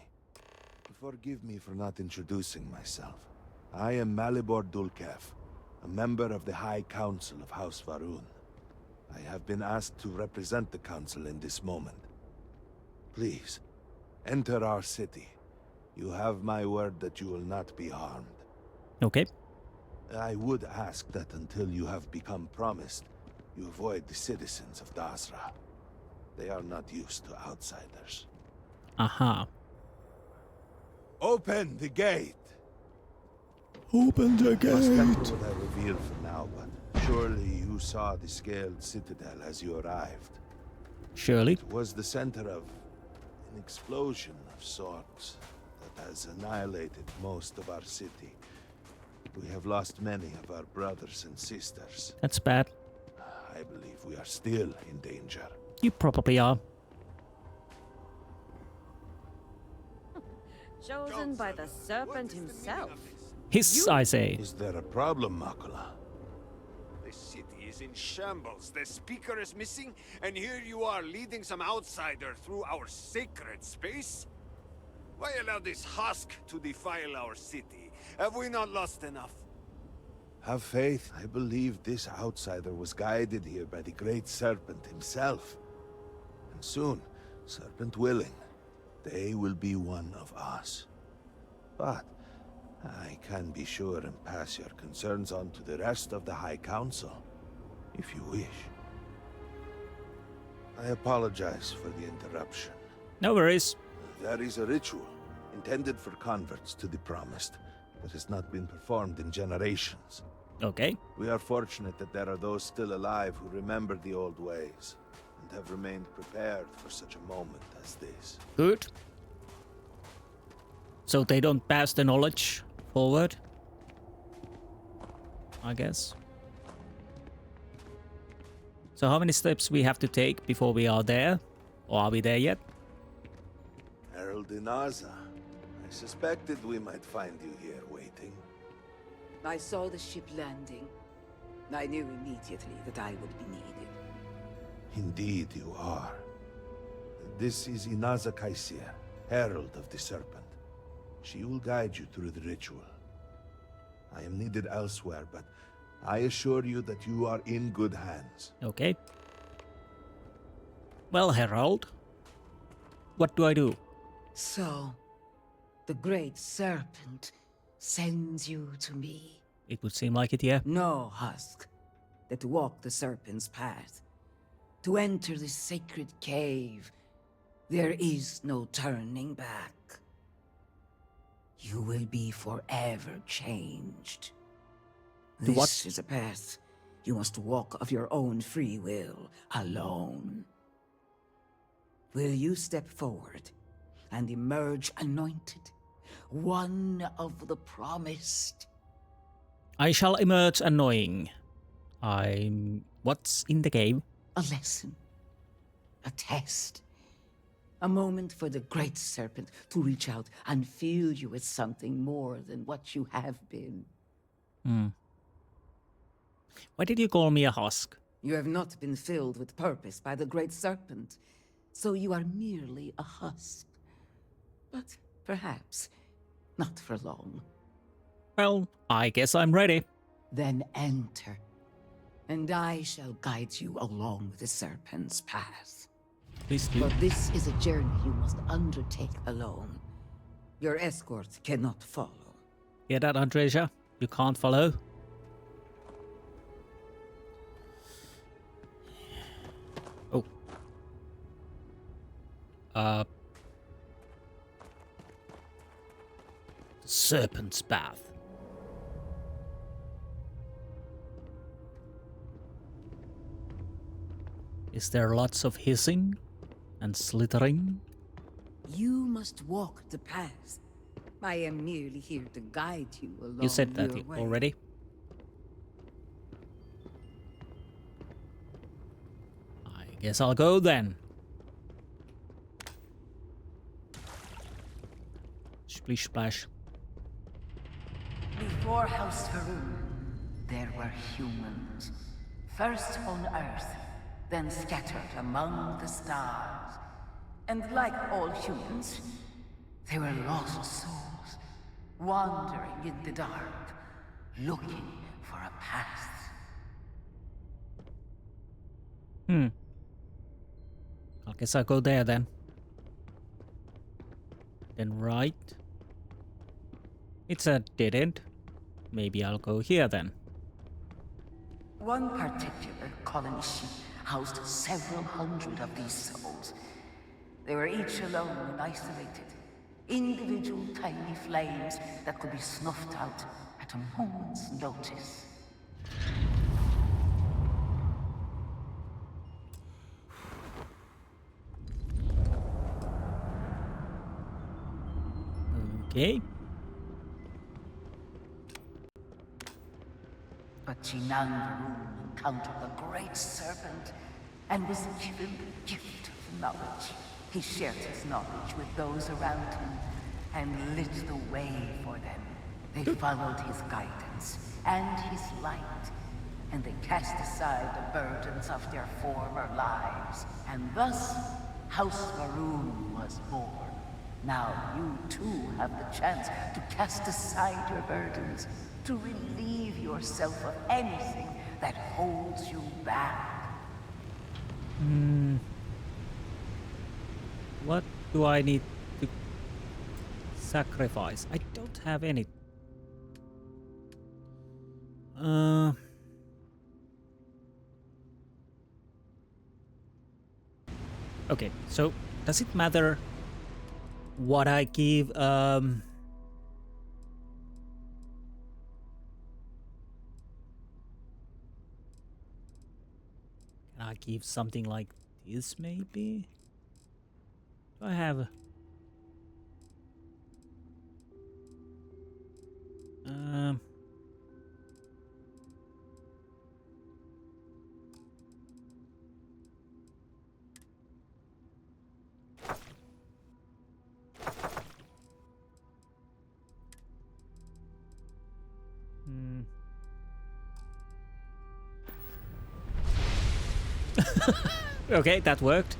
Forgive me for not introducing myself. I am Malibor Dulkev, a member of the High Council of House Varun. I have been asked to represent the Council in this moment. Please, enter our city. You have my word that you will not be harmed. Okay. I would ask that until you have become promised, you avoid the citizens of Dasra. They are not used to outsiders. Aha. Open the gate! Open the Must temper what I reveal for now, but surely you saw the scaled citadel as you arrived. Surely. It was the center of an explosion of sorts that has annihilated most of our city. We have lost many of our brothers and sisters. That's bad. I believe we are still in danger. You probably are. Chosen by the serpent himself. Hiss, I say. Is there a problem, Makula? The city is in shambles. The speaker is missing, and here you are leading some outsider through our sacred space? Why allow this husk to defile our city? Have we not lost enough? Have faith. I believe this outsider was guided here by the great serpent himself. And soon, serpent willing, they will be one of us. But I can be sure and pass your concerns on to the rest of the High Council, if you wish. I apologize for the interruption. No worries. There is a ritual intended for converts to the Promised that has not been performed in generations. Okay. We are fortunate that there are those still alive who remember the old ways and have remained prepared for such a moment as this. Good. So they don't pass the knowledge forward, I guess. So how many steps we have to take before we are there? Or are we there yet? Herald Inaza, I suspected we might find you here waiting. I saw the ship landing. I knew immediately that I would be needed. Indeed you are. This is Inaza Kaisir, Herald of the Serpent. She will guide you through the ritual. I am needed elsewhere, but I assure you that you are in good hands. Okay. Well, Herald, what do I do? So, the great serpent sends you to me. It would seem like it, yeah. No husk that walk the serpent's path. To enter this sacred cave, there is no turning back. You will be forever changed. To what? This is a path you must walk of your own free will, alone. Will you step forward and emerge anointed, one of the promised? I shall emerge annoying. What's in the game? A lesson. A test. A moment for the great serpent to reach out and fill you with something more than what you have been. Why did you call me a husk? You have not been filled with purpose by the great serpent, so you are merely a husk. But perhaps not for long. Well, I guess I'm ready. Then enter, and I shall guide you along the serpent's path. Please do. But this is a journey you must undertake alone. Your escort cannot follow. Hear that, Andreja? You can't follow? Oh. Serpent's Path. Is there lots of hissing and slithering? You must walk the path. I am merely here to guide you along You said that your way. already. I guess I'll go then. Splish splash. Before House Varun, there were humans. First on Earth, then scattered among the stars. And like all humans, they were lost souls, wandering in the dark, looking for a path. I guess I'll go there then. Then right. It's a dead end. Maybe I'll go here then. One particular colony ship housed several hundred of these souls. They were each alone and isolated. Individual tiny flames that could be snuffed out at a moment's notice. Okay. But Jinan Varun encountered the Great Serpent and was given the gift of knowledge. He shared his knowledge with those around him and lit the way for them. They followed his guidance and his light, and they cast aside the burdens of their former lives. And thus, House Varun was born. Now you too have the chance to cast aside your burdens, to relieve yourself of anything that holds you back. What do I need to sacrifice? I don't have any. Okay, so does it matter what I give? Can I give something like this maybe? Do I have Okay, that worked.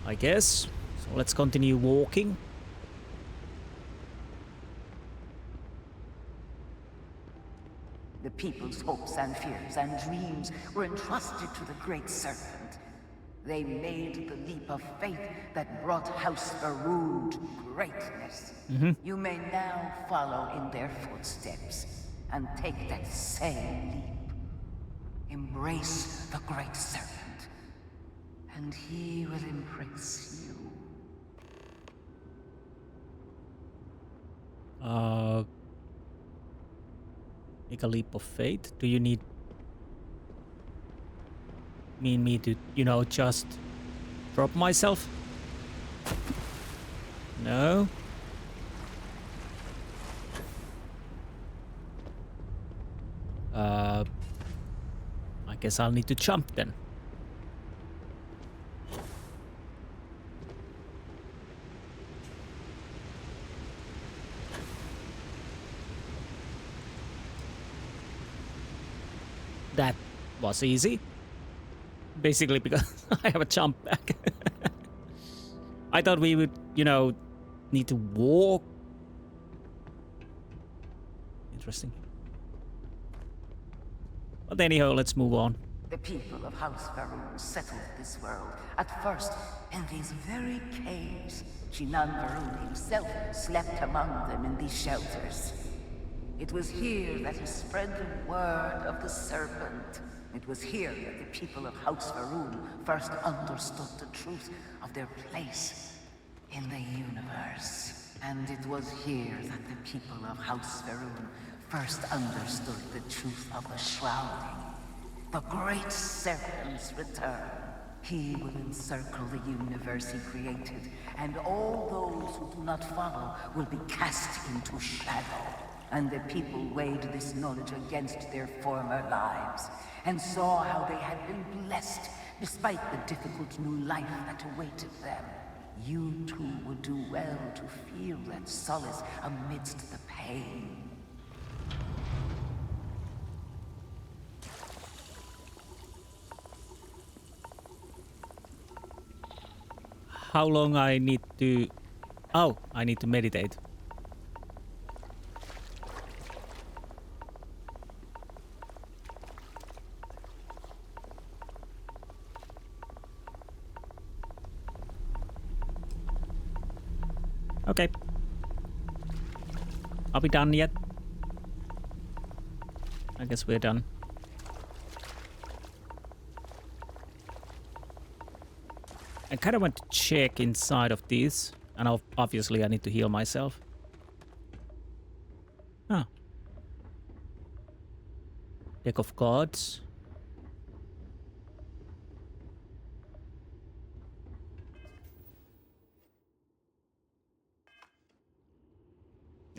I guess. So let's continue walking. The people's hopes and fears and dreams were entrusted to the Great Serpent. They made the leap of faith that brought House Varun to greatness. You may now follow in their footsteps and take that same leap. Embrace the Great Serpent, and he will embrace you. Make a leap of faith. Do you need me to, you know, just drop myself? No. I guess I'll need to jump then. That was easy. Basically because I have a jump back. I thought we would, you know, need to walk. Interesting. But anyhow, let's move on. The people of House Varun settled this world, at first in these very caves. Jinan Varun himself slept among them in these shelters. It was here that he spread the word of the serpent. It was here that the people of House Varun first understood the truth of their place in the universe. And it was here that the people of House Varun first understood the truth of the shrouding. The Great Serpent's return. He will encircle the universe he created, and all those who do not follow will be cast into shadow. And the people weighed this knowledge against their former lives, and saw how they had been blessed despite the difficult new life that awaited them. You too would do well to feel that solace amidst the pain. How long I need to... Oh, I need to meditate. Okay. Are we done yet? I guess we're done. I kind of want to check inside of these, and obviously I need to heal myself. Ah. Deck of Gods.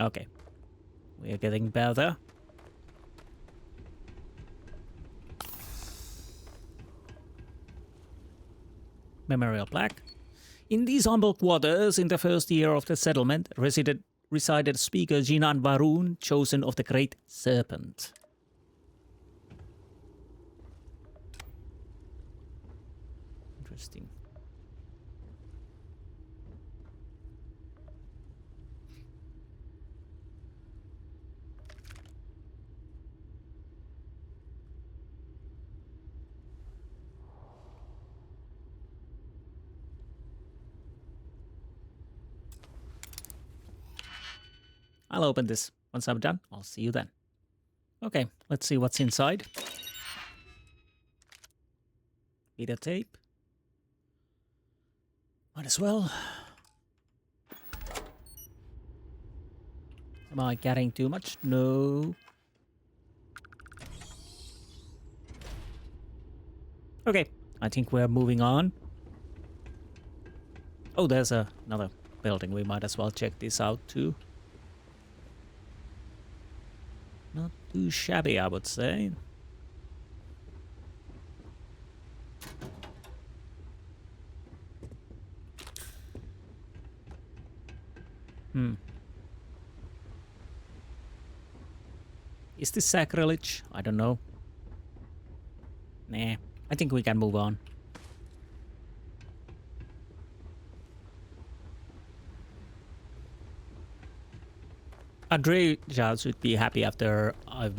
Okay. We are getting better. Memorial plaque. In these humble quarters, in the first year of the settlement, resided speaker Jinan Varun, chosen of the Great Serpent. Interesting. I'll open this. Once I'm done, I'll see you then. Okay, let's see what's inside. Beta tape. Might as well. Am I getting too much? No. Okay, I think we're moving on. Oh, there's another building. We might as well check this out too. Not too shabby, I would say. Is this sacrilege? I don't know. Nah, I think we can move on. Andreja should be happy after I've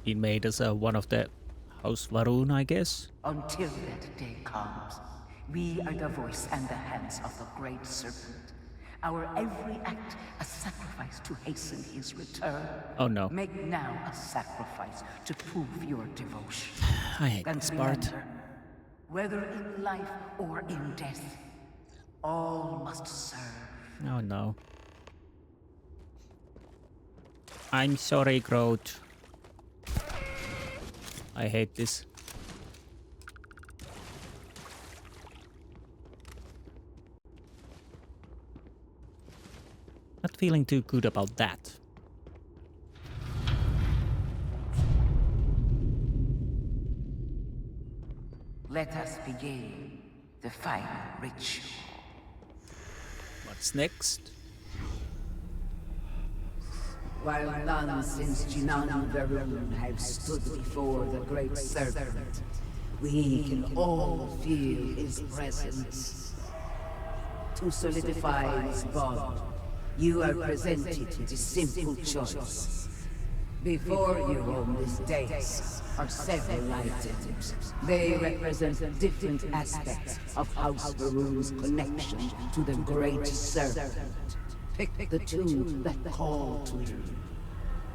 been made as one of the House Varun, I guess. Until that day comes, we are the voice and the hands of the Great Serpent. Our every act a sacrifice to hasten his return. Oh no. Make now a sacrifice to prove your devotion. I hate this part. Whether in life or in death, all must serve. Oh no. I'm sorry, Groot. I hate this. Not feeling too good about that. Let us begin the final ritual. What's next? While none since Jinan Varun have stood before the Great Serpent, we can all feel his presence. To solidify his bond, you are presented with a simple choice. Before you on this dais are several items. They represent different aspects of House Varun's connection to the Great Serpent. Pick the two that call to you.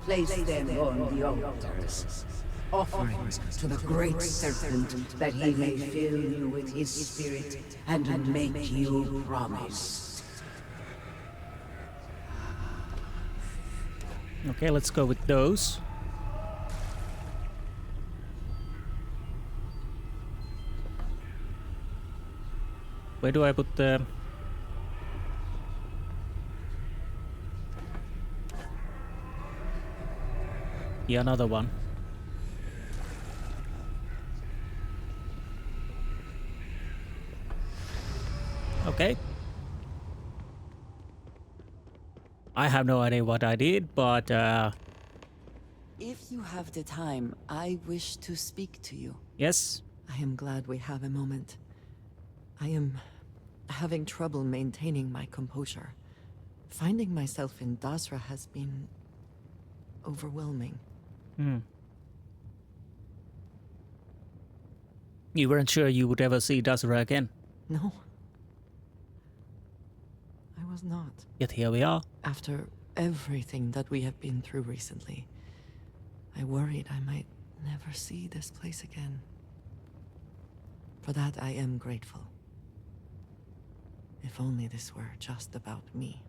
Place them on the altars. Offerings to the Great Serpent that he may fill you with his spirit and make you promise. Okay, let's go with those. Where do I put the... Yeah, another one. Okay. I have no idea what I did, but If you have the time, I wish to speak to you. yes. I am glad we have a moment. I am having trouble maintaining my composure. Finding myself in Dasra has been overwhelming. You weren't sure you would ever see Dasra again. No. I was not. Yet here we are. After everything that we have been through recently, I worried I might never see this place again. For that I am grateful. If only this were just about me.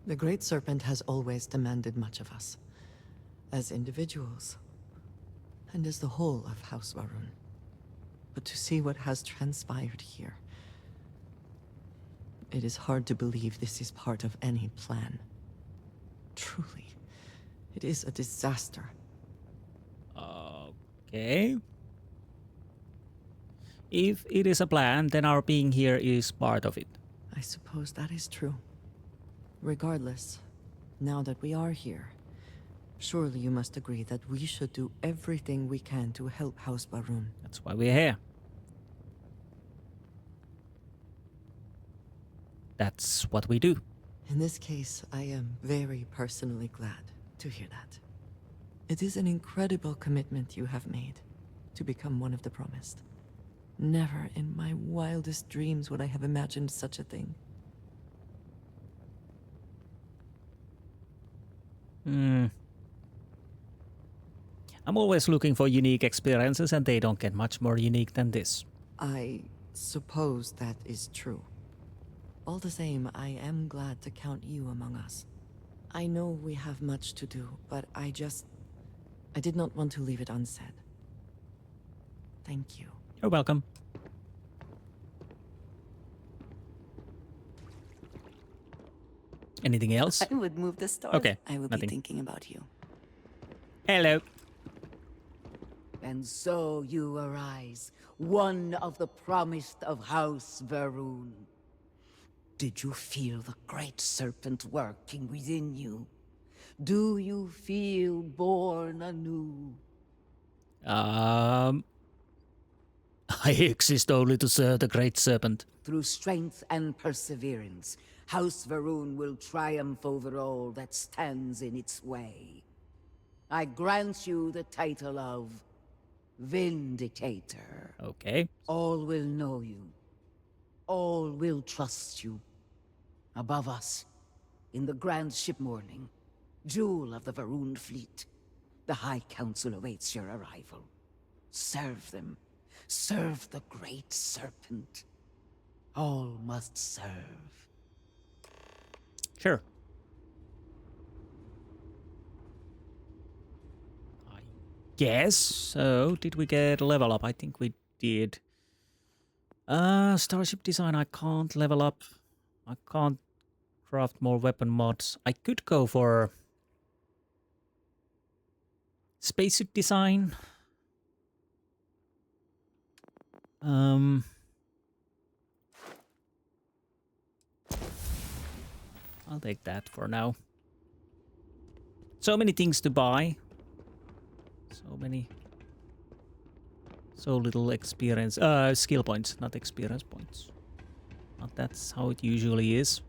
The Great Serpent has always demanded much of us, as individuals, and as the whole of House Varun. But to see what has transpired here, it is hard to believe this is part of any plan. Truly, it is a disaster. Okay. If it is a plan, then our being here is part of it. I suppose that is true. Regardless, now that we are here, surely you must agree that we should do everything we can to help House Varun. That's why we're here. That's what we do. In this case, I am very personally glad to hear that. It is an incredible commitment you have made to become one of the promised. Never in my wildest dreams would I have imagined such a thing. I'm always looking for unique experiences, and they don't get much more unique than this. I suppose that is true. All the same, I am glad to count you among us. I know we have much to do, but I did not want to leave it unsaid. Thank you. You're welcome. Anything else? I would move the store. Okay, I will nothing. be thinking about you. Hello. And so you arise, one of the promised of House Varun. Did you feel the Great Serpent working within you? Do you feel born anew? I exist only to serve the Great Serpent. Through strength and perseverance, House Varun will triumph over all that stands in its way. I grant you the title of Vindicator. Okay. All will know you. All will trust you. Above us, in the Grand Ship Morning, jewel of the Varun fleet, the High Council awaits your arrival. Serve them. Serve the Great Serpent. All must serve. Sure. I guess so. Did we get a level up? I think we did. Starship design, I can't level up. I can't craft more weapon mods. I could go for spacesuit design. I'll take that for now. So many things to buy. So little experience. Skill points, not experience points. But that's how it usually is.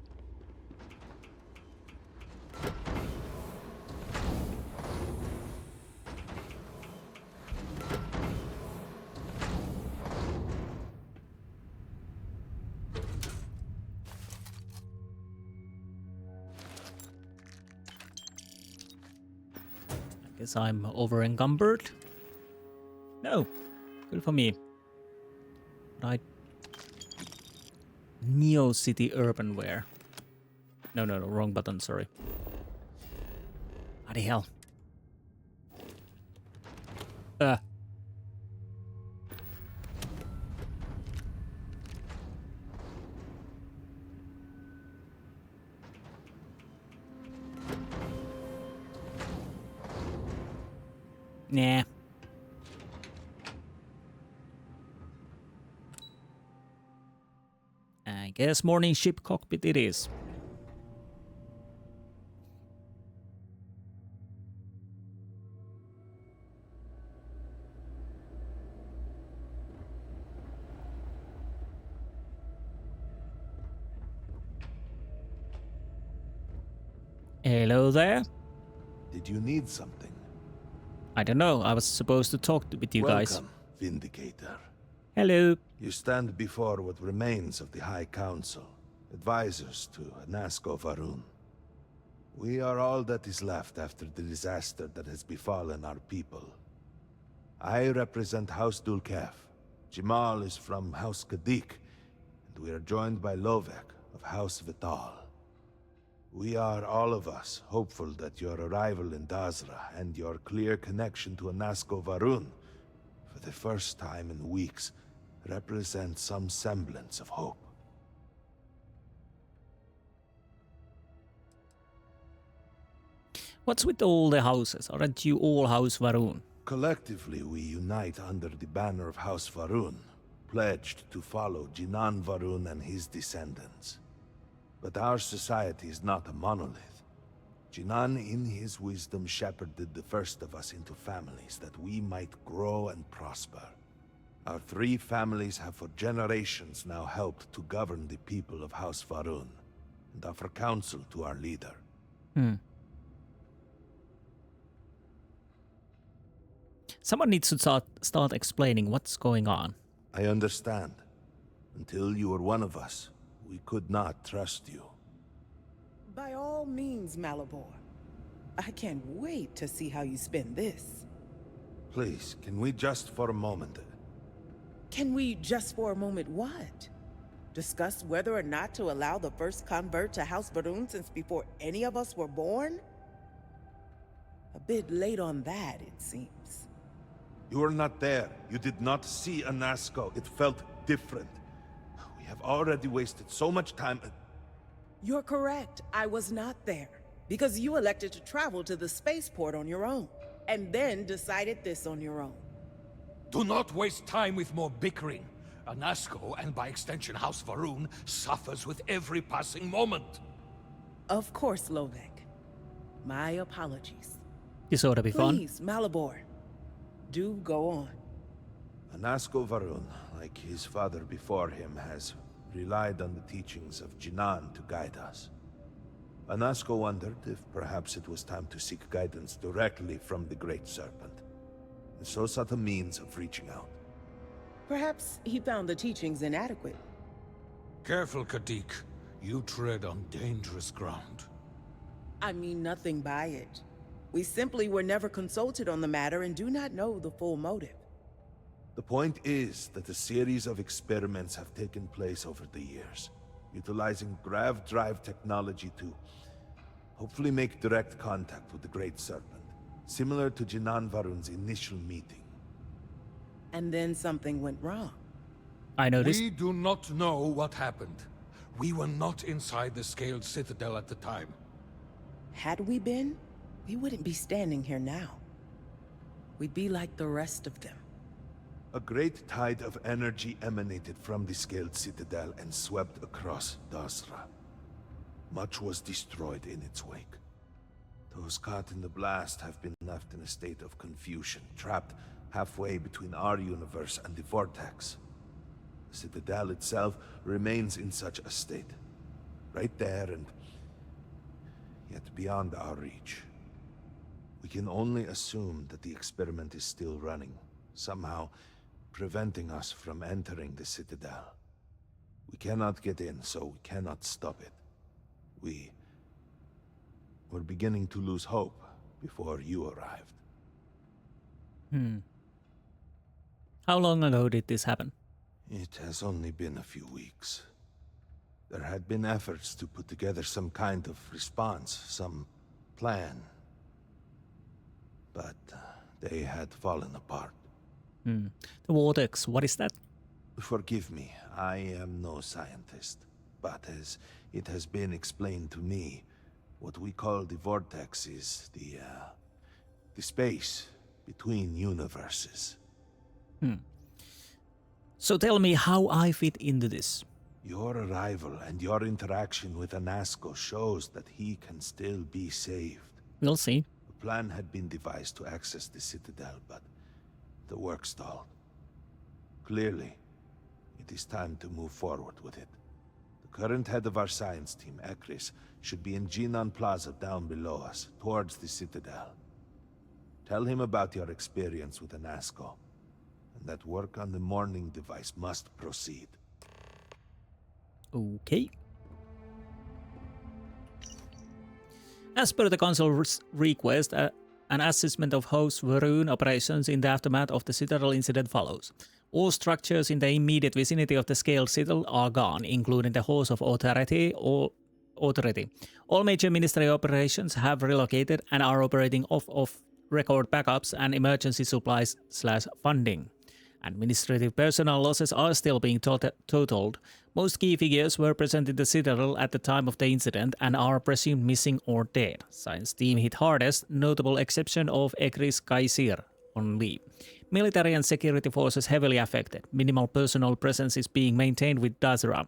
I guess I'm over encumbered. No, good for me. Right. Neo City Urbanware. No, wrong button, sorry. Bloody hell. Nah. I guess morning ship cockpit it is. Hello there. Did you need something? I don't know. I was supposed to talk with you guys. Welcome, Vindicator. Hello. You stand before what remains of the High Council, advisors to Anasko Varun. We are all that is left after the disaster that has befallen our people. I represent House Dulkef. Jamal is from House Kadik, and we are joined by Lovek of House Vital. We are, all of us, hopeful that your arrival in Dazra and your clear connection to Anasko Varun, for the first time in weeks, represent some semblance of hope. What's with all the houses? Aren't you all House Varun? Collectively, we unite under the banner of House Varun, pledged to follow Jinan Varun and his descendants. But our society is not a monolith. Jinan, in his wisdom, shepherded the first of us into families that we might grow and prosper. Our 3 families have for generations now helped to govern the people of House Varun, and offer counsel to our leader. Someone needs to start explaining what's going on. I understand. Until you were one of us, we could not trust you. By all means, Malabor. I can't wait to see how you spend this. Please, can we just for a moment... Can we just for a moment what? Discuss whether or not to allow the first convert to House Varun since before any of us were born? A bit late on that, it seems. You were not there. You did not see Anasko. It felt different. We have already wasted so much time... You're correct. I was not there. Because you elected to travel to the spaceport on your own. And then decided this on your own. Do not waste time with more bickering. Anasko, and by extension House Varun, suffers with every passing moment. Of course, Lovek. My apologies. This ought to be fun. Please, Malabor. Do go on. Anasko Varun, like his father before him, has relied on the teachings of Jinan to guide us. Anasko wondered if perhaps it was time to seek guidance directly from the Great Serpent, and so sought a means of reaching out. Perhaps he found the teachings inadequate. Careful, Kadik. You tread on dangerous ground. I mean nothing by it. We simply were never consulted on the matter and do not know the full motive. The point is that a series of experiments have taken place over the years, utilizing grav drive technology to hopefully make direct contact with the Great Serpent, similar to Jinan Varun's initial meeting. And then something went wrong. I noticed. We do not know what happened. We were not inside the Scaled Citadel at the time. Had we been, we wouldn't be standing here now. We'd be like the rest of them. A great tide of energy emanated from the Scaled Citadel and swept across Dazra. Much was destroyed in its wake. Those caught in the blast have been left in a state of confusion, trapped halfway between our universe and the Vortex. The Citadel itself remains in such a state. Right there and yet beyond our reach. We can only assume that the experiment is still running, somehow preventing us from entering the Citadel. We cannot get in, so we cannot stop it. We're beginning to lose hope before you arrived. How long ago did this happen? It has only been a few weeks. There had been efforts to put together some kind of response, some plan. But they had fallen apart. The Vortex, what is that? Forgive me, I am no scientist. But as it has been explained to me, what we call the Vortex is the space between universes. So tell me how I fit into this. Your arrival and your interaction with Anasko shows that he can still be saved. We'll see. A plan had been devised to access the Citadel, but the work stalled. Clearly, it is time to move forward with it. The current head of our science team, Ekris, should be in Jinan Plaza down below us, towards the Citadel. Tell him about your experience with Anasco, and that work on the morning device must proceed. Okay. As per the Council's request, an assessment of host Varun operations in the aftermath of the Citadel incident follows. All structures in the immediate vicinity of the scaled Citadel are gone, including the Halls of Authority. All major ministry operations have relocated and are operating off record backups and emergency supplies/funding. Administrative personnel losses are still being totaled. Most key figures were present in the Citadel at the time of the incident and are presumed missing or dead. Science team hit hardest, notable exception of Ekris Kaisir on leave. Military and security forces heavily affected. Minimal personal presence is being maintained with Dazra,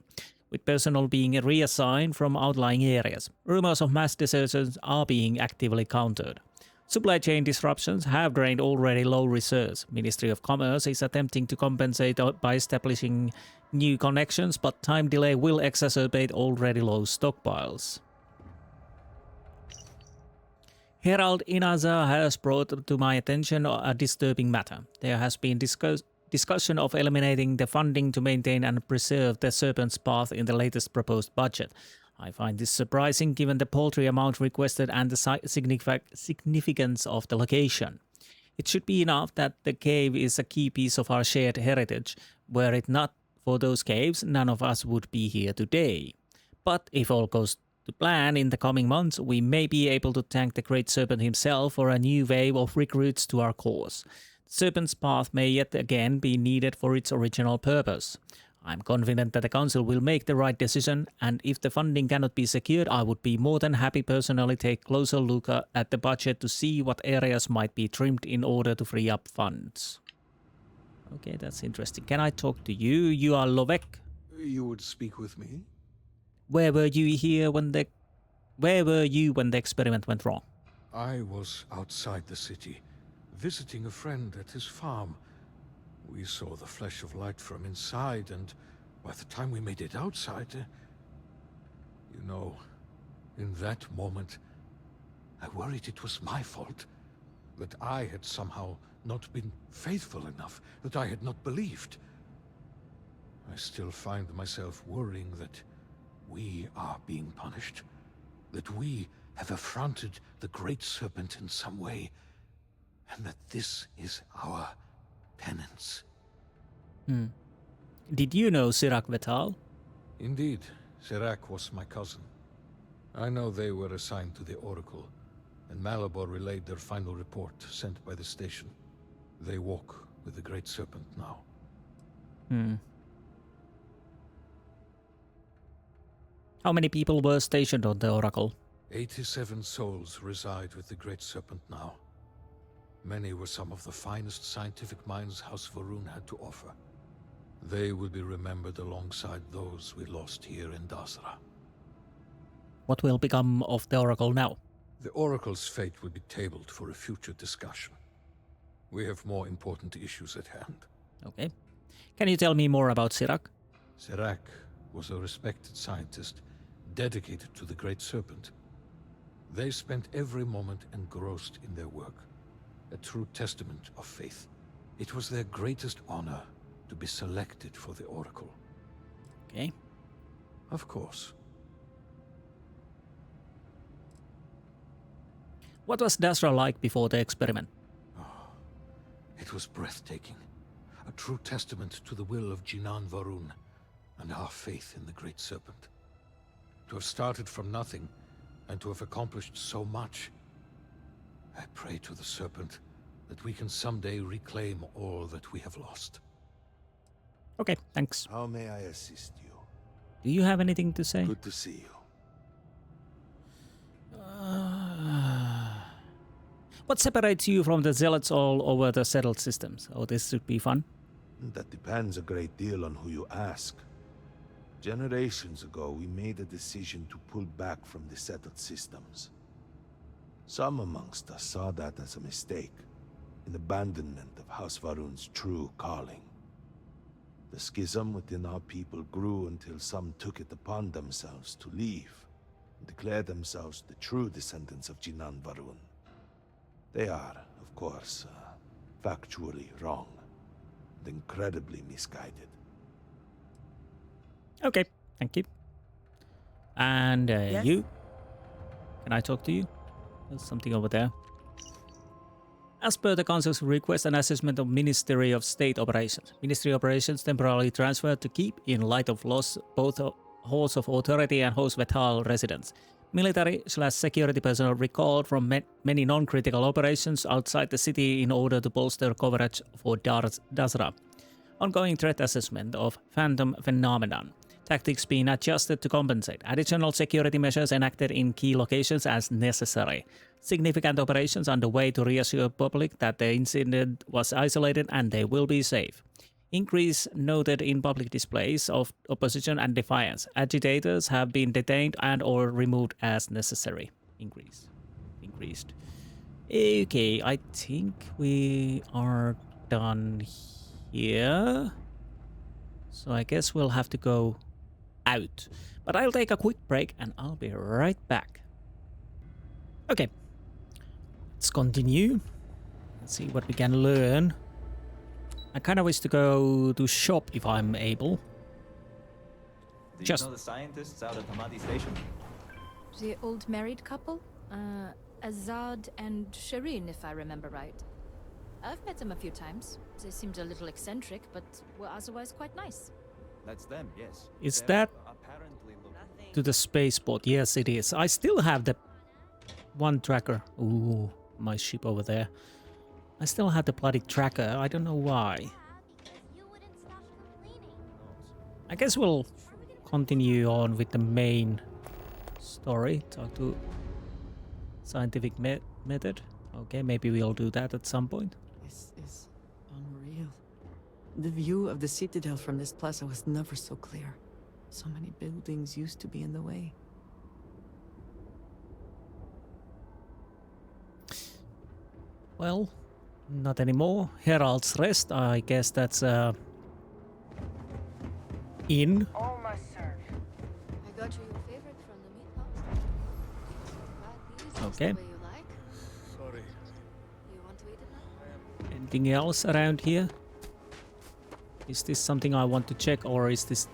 with personnel being reassigned from outlying areas. Rumors of mass desertions are being actively countered. Supply chain disruptions have drained already low reserves. Ministry of Commerce is attempting to compensate by establishing new connections, but time delay will exacerbate already low stockpiles. Herald Inaza has brought to my attention a disturbing matter. There has been discussion of eliminating the funding to maintain and preserve the Serpent's Path in the latest proposed budget. I find this surprising given the paltry amount requested and the significance of the location. It should be enough that the cave is a key piece of our shared heritage. Were it not for those caves, none of us would be here today. But if all goes to plan in the coming months, we may be able to thank the Great Serpent himself for a new wave of recruits to our cause. The Serpent's Path may yet again be needed for its original purpose. I'm confident that the Council will make the right decision, and if the funding cannot be secured, I would be more than happy personally take a closer look at the budget to see what areas might be trimmed in order to free up funds. Okay, that's interesting. Can I talk to you? You are Lovek. You would speak with me? Where were you when the experiment went wrong? I was outside the city, visiting a friend at his farm. We saw the flash of light from inside, and by the time we made it outside, you know, in that moment, I worried it was my fault. That I had somehow not been faithful enough, that I had not believed. I still find myself worrying that we are being punished, that we have affronted the Great Serpent in some way, and that this is our penance. Did you know Sirak Vetal? Indeed, Sirak was my cousin. I know they were assigned to the Oracle, and Malabor relayed their final report sent by the station. They walk with the Great Serpent now. How many people were stationed on the Oracle? 87 souls reside with the Great Serpent now. Many were some of the finest scientific minds House Varun had to offer. They will be remembered alongside those we lost here in Dasra. What will become of the Oracle now? The Oracle's fate will be tabled for a future discussion. We have more important issues at hand. Okay. Can you tell me more about Sirak? Sirak was a respected scientist, dedicated to the Great Serpent. They spent every moment engrossed in their work, a true testament of faith. It was their greatest honor to be selected for the Oracle. Okay. Of course. What was Dasra like before the experiment? It was breathtaking. A true testament to the will of Jinan Varun and our faith in the Great Serpent. To have started from nothing and to have accomplished so much. I pray to the Serpent that we can someday reclaim all that we have lost. Okay, thanks. How may I assist you? Do you have anything to say? Good to see you. What separates you from the zealots all over the settled systems? Oh, this should be fun. That depends a great deal on who you ask. Generations ago, we made a decision to pull back from the settled systems. Some amongst us saw that as a mistake, an abandonment of House Varun's true calling. The schism within our people grew until some took it upon themselves to leave and declare themselves the true descendants of Jinan Varun. They are, of course, factually wrong and incredibly misguided. Okay, thank you. And Yes? you? Can I talk to you? There's something over there. As per the Council's request, an assessment of Ministry of State Operations. Ministry operations temporarily transferred to keep in light of loss both halls of authority and host Vethal residents. Military/security personnel recalled from many non-critical operations outside the city in order to bolster coverage for Dasra. Ongoing threat assessment of Phantom phenomenon. Tactics being adjusted to compensate. Additional security measures enacted in key locations as necessary. Significant operations underway to reassure public that the incident was isolated and they will be safe. Increase noted in public displays of opposition and defiance. Agitators have been detained and or removed as necessary. Increased. Okay, I think we are done here. So I guess we'll have to go out. But I'll take a quick break and I'll be right back. Okay. Let's continue. Let's see what we can learn. I kind of wish to go to shop if I'm able. Do you know the scientists out at Hamadi Station? The old married couple? Azad and Shireen, if I remember right. I've met them a few times. They seemed a little eccentric, but were otherwise quite nice. That's them, yes. Is They're that apparently looking to the spaceport? Yes, it is. I still have the one tracker. Ooh, my ship over there. I still have the bloody tracker. I don't know why. I guess we'll continue on with the main story. Talk to scientific method. Okay, maybe we'll do that at some point. This is unreal. The view of the Citadel from this plaza was never so clear. So many buildings used to be in the way. Well, not anymore. Herald's Rest, I guess that's inn. All my serve. I got you your favorite from the meat house. Okay. The way you like. Sorry. You want to eat it now? Anything else around here? Is this something I want to check, or is this...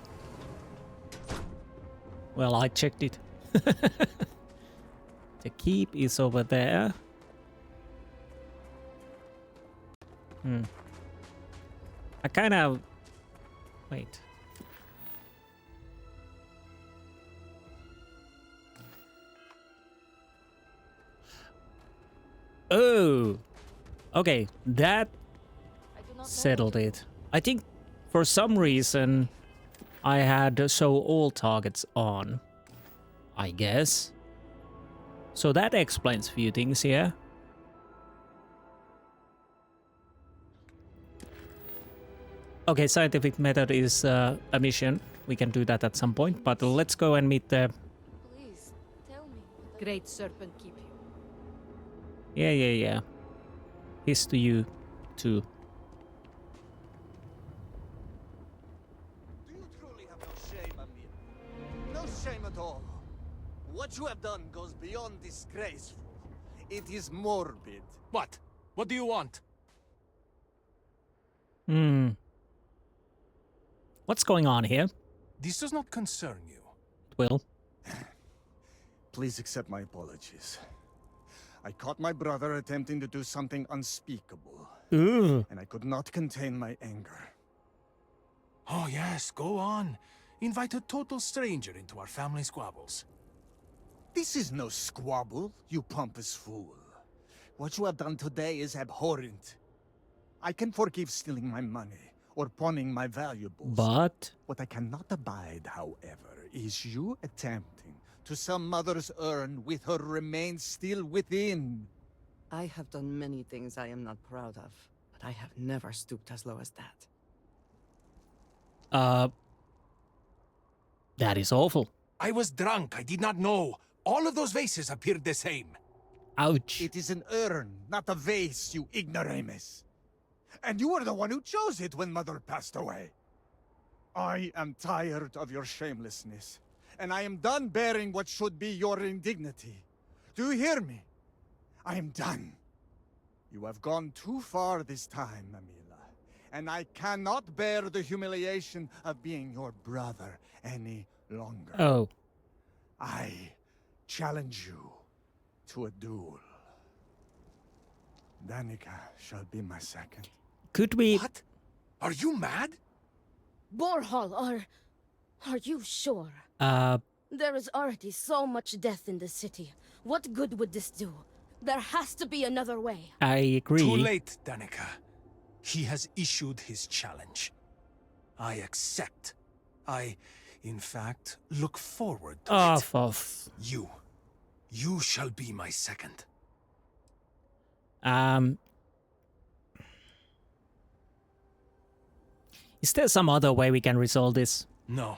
Well, I checked it. The keep is over there. I kind of... Wait. Oh! Okay, that settled it. I think for some reason I had show all targets on, I guess. So that explains a few things here. Okay, scientific method is a mission. We can do that at some point, but let's go and meet the... Please, tell me. Great serpent keep you. Yeah. Here's to you, too. Do you truly have no shame, Amir? No shame at all. What you have done goes beyond disgraceful. It is morbid. What? What do you want? What's going on here? This does not concern you. It will. Please accept my apologies. I caught my brother attempting to do something unspeakable. Ooh. And I could not contain my anger. Oh yes, go on. Invite a total stranger into our family squabbles. This is no squabble, you pompous fool. What you have done today is abhorrent. I can forgive stealing my money or pawning my valuables. But... What I cannot abide, however, is you attempting to some mother's urn with her remains still within. I have done many things I am not proud of, but I have never stooped as low as that. That is awful. I was drunk, I did not know. All of those vases appeared the same. Ouch. It is an urn, not a vase, you ignoramus. And you were the one who chose it when Mother passed away. I am tired of your shamelessness, and I am done bearing what should be your indignity. Do you hear me? I am done. You have gone too far this time, Amila, and I cannot bear the humiliation of being your brother any longer. Oh. I challenge you to a duel. Danica shall be my second. Could we... What? Are you mad? Borhall, are you sure? There is already so much death in the city. What good would this do? There has to be another way. I agree. Too late, Danica. He has issued his challenge. I accept. I, in fact, look forward to it. You shall be my second. Is there some other way we can resolve this? No.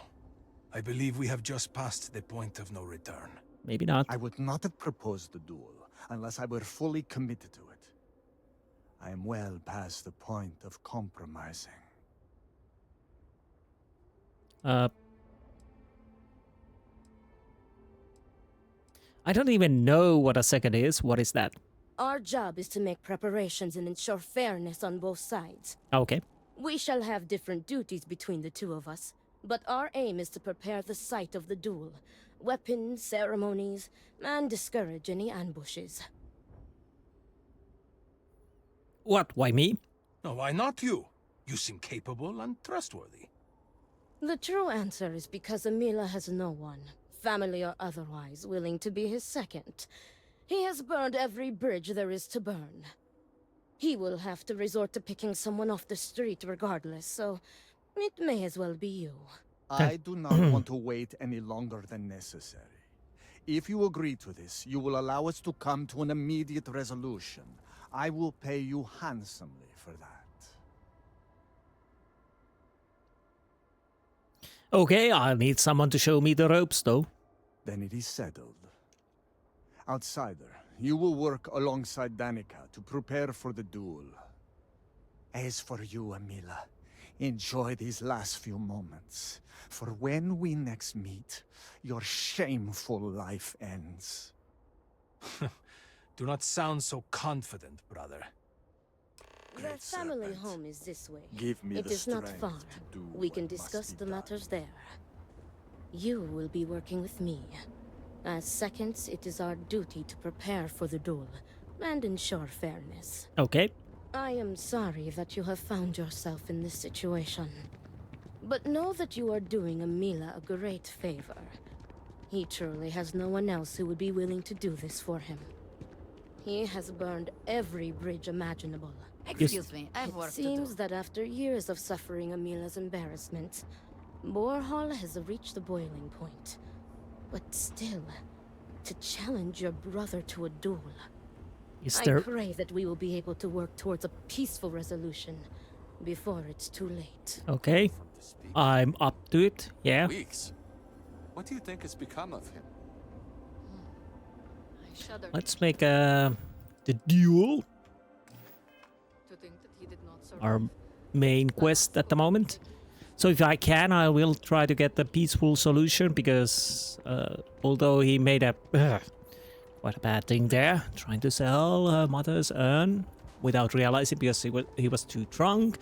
I believe we have just passed the point of no return. Maybe not. I would not have proposed the duel unless I were fully committed to it. I am well past the point of compromising. I don't even know what a second is. What is that? Our job is to make preparations and ensure fairness on both sides. Okay. We shall have different duties between the two of us, but our aim is to prepare the site of the duel, weapons, ceremonies, and discourage any ambushes. What? Why me? No, why not you? You seem capable and trustworthy. The true answer is because Amila has no one, family or otherwise, willing to be his second. He has burned every bridge there is to burn. He will have to resort to picking someone off the street regardless, so it may as well be you. I do not want to wait any longer than necessary. If you agree to this, you will allow us to come to an immediate resolution. I will pay you handsomely for that. Okay, I'll need someone to show me the ropes, though. Then it is settled. Outsider, you will work alongside Danica to prepare for the duel. As for you, Amila, enjoy these last few moments. For when we next meet, your shameful life ends. Do not sound so confident, brother. Their family home is this way. Give me it the is not strength far. to do We can what must discuss be the done. matters there. You will be working with me. As seconds, it is our duty to prepare for the duel and ensure fairness. Okay. I am sorry that you have found yourself in this situation. But know that you are doing Amila a great favor. He truly has no one else who would be willing to do this for him. He has burned every bridge imaginable. Excuse me, I have work It to do. seems that after years of suffering Amila's embarrassment, Borhall has reached the boiling point. But still, to challenge your brother to a duel. I pray that we will be able to work towards a peaceful resolution before it's too late. Okay. I'm up to it, yeah. Weeks. What do you think has become of him? Let's make the duel To think that he did not survive. our main quest at the moment. So if I can, I will try to get the peaceful solution, because although he made a quite a bad thing there, trying to sell her mother's urn without realizing because he was too drunk,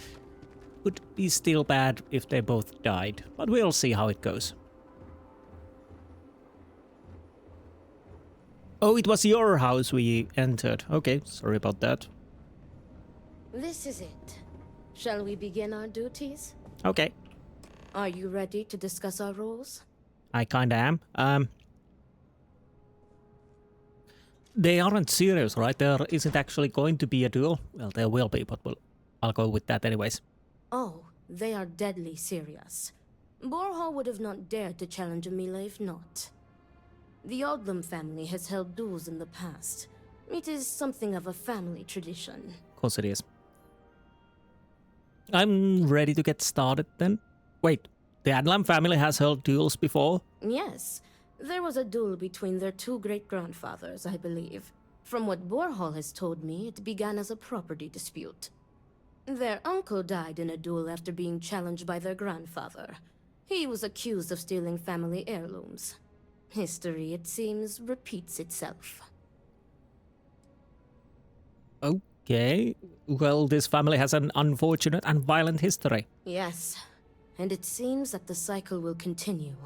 would be still bad if they both died. But we'll see how it goes. Oh, it was your house we entered. Okay, sorry about that. This is it. Shall we begin our duties? Okay, Are you ready to discuss our roles? I kinda am. They aren't serious, right? There isn't actually going to be a duel. Well, there will be, but I'll go with that anyways. Oh, they are deadly serious. Borhall would have not dared to challenge Amila if not. The Odlum family has held duels in the past. It is something of a family tradition. Of course it is. I'm ready to get started then. Wait, the Adlam family has held duels before? Yes, there was a duel between their two great-grandfathers, I believe. From what Borhall has told me, it began as a property dispute. Their uncle died in a duel after being challenged by their grandfather. He was accused of stealing family heirlooms. History, it seems, repeats itself. Okay. Well, this family has an unfortunate and violent history. Yes, and it seems that the cycle will continue.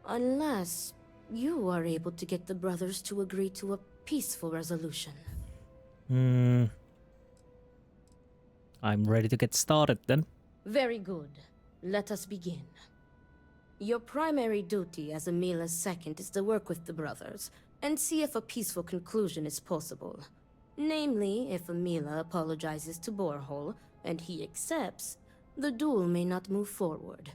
Unless you are able to get the brothers to agree to a peaceful resolution. I'm ready to get started then. Very good. Let us begin. Your primary duty as Amila's second is to work with the brothers and see if a peaceful conclusion is possible. Namely, if Amila apologizes to Borehole and he accepts, the duel may not move forward.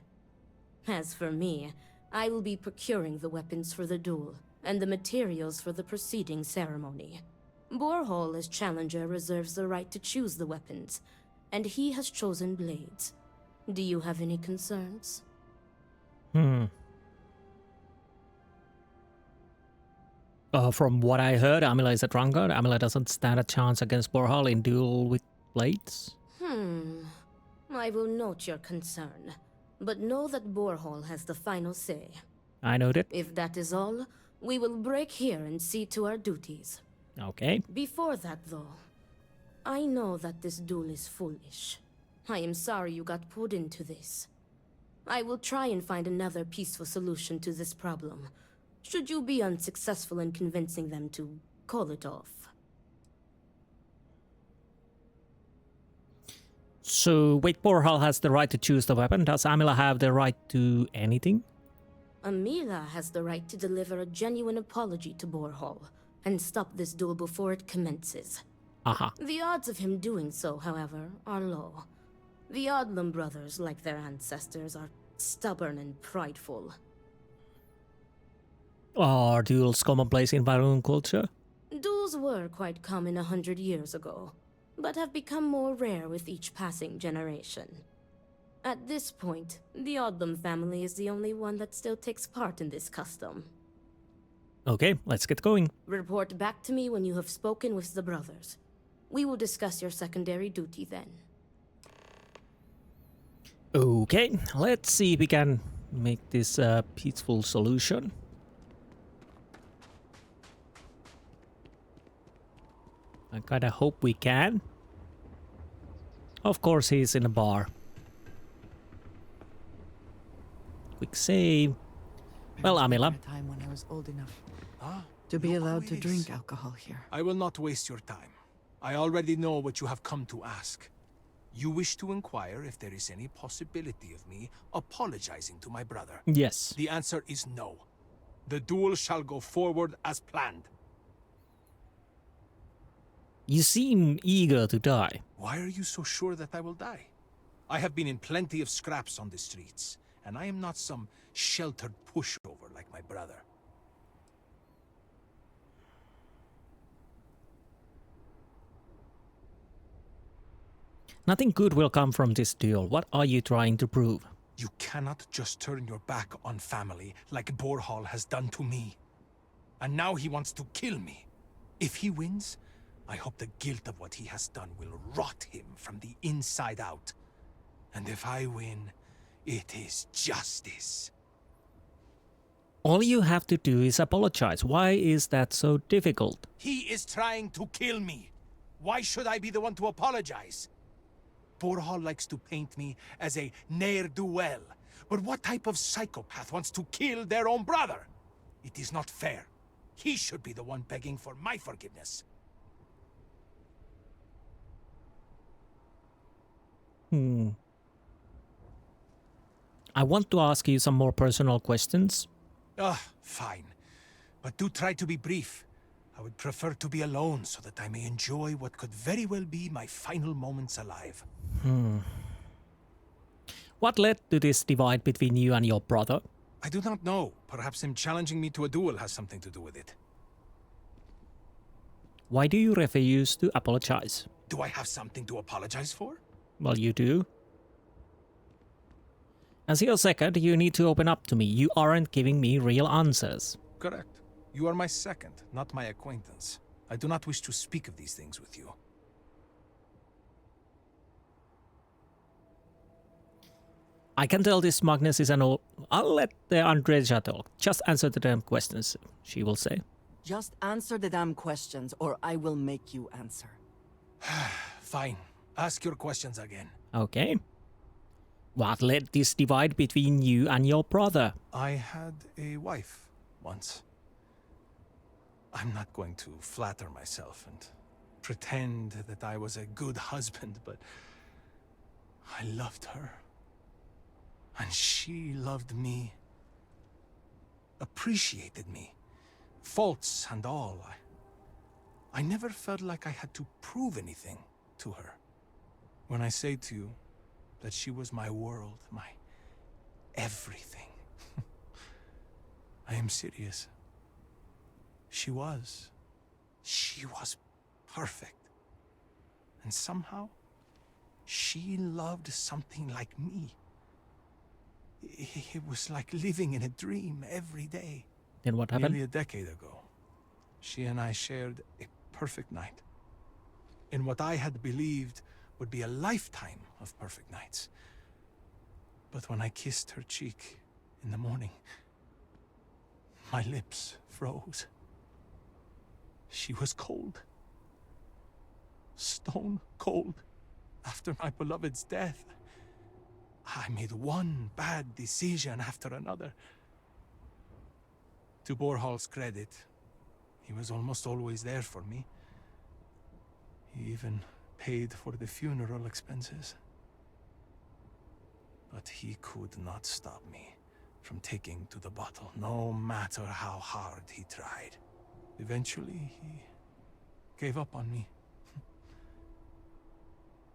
As for me, I will be procuring the weapons for the duel and the materials for the preceding ceremony. Borehole as challenger reserves the right to choose the weapons, and he has chosen blades. Do you have any concerns? From what I heard, Amila is a drunkard. Amila doesn't stand a chance against Borehole in duel with blades. I will note your concern, but know that Borehole has the final say. I noted. If that is all, we will break here and see to our duties. Okay. Before that, though, I know that this duel is foolish. I am sorry you got pulled into this. I will try and find another peaceful solution to this problem, should you be unsuccessful in convincing them to call it off. So, wait, Borehole has the right to choose the weapon. Does Amila have the right to anything? Amila has the right to deliver a genuine apology to Borehole and stop this duel before it commences. Aha. The odds of him doing so, however, are low. The Odlum brothers, like their ancestors, are stubborn and prideful. Are duels commonplace in Varun culture? Duels were quite common 100 years ago, but have become more rare with each passing generation. At this point, the Odlum family is the only one that still takes part in this custom. Okay, let's get going. Report back to me when you have spoken with the brothers. We will discuss your secondary duty then. Okay, let's see if we can make this a peaceful solution. I kinda hope we can. Of course, he's in a bar. Quick save. Well, Amila. Time when I was old enough to be allowed to drink alcohol here. I will not waste your time. I already know what you have come to ask. You wish to inquire if there is any possibility of me apologizing to my brother. Yes. The answer is no. The duel shall go forward as planned. You seem eager to die. Why are you so sure that I will die? I have been in plenty of scraps on the streets, and I am not some sheltered pushover like my brother. Nothing good will come from this duel. What are you trying to prove? You cannot just turn your back on family like Borehole has done to me. And now he wants to kill me. If he wins, I hope the guilt of what he has done will rot him from the inside out. And if I win, it is justice. All you have to do is apologize. Why is that so difficult? He is trying to kill me. Why should I be the one to apologize? Borehole likes to paint me as a ne'er-do-well. But what type of psychopath wants to kill their own brother? It is not fair. He should be the one begging for my forgiveness. I want to ask you some more personal questions. Fine. But do try to be brief. I would prefer to be alone so that I may enjoy what could very well be my final moments alive. What led to this divide between you and your brother? I do not know. Perhaps him challenging me to a duel has something to do with it. Why do you refuse to apologize? Do I have something to apologize for? Well, you do. As your second, you need to open up to me. You aren't giving me real answers. Correct. You are my second, not my acquaintance. I do not wish to speak of these things with you. I can tell this Magnus is an old... I'll let the Andreja talk. Just answer the damn questions, she will say. Just answer the damn questions, or I will make you answer. Fine. Ask your questions again. Okay. What led this divide between you and your brother? I had a wife once. I'm not going to flatter myself and pretend that I was a good husband, but I loved her. And she loved me. Appreciated me. Faults and all. I never felt like I had to prove anything to her. When I say to you that she was my world, my everything, I am serious. She was perfect. And somehow, she loved something like me. It was like living in a dream every day. Then what happened? Nearly a decade ago, she and I shared a perfect night. In what I had believed would be a lifetime of perfect nights. But when I kissed her cheek in the morning, my lips froze. She was cold. Stone cold. After my beloved's death, I made one bad decision after another. To Borhal's credit, he was almost always there for me. He even paid for the funeral expenses. But he could not stop me from taking to the bottle, no matter how hard he tried. Eventually, he gave up on me.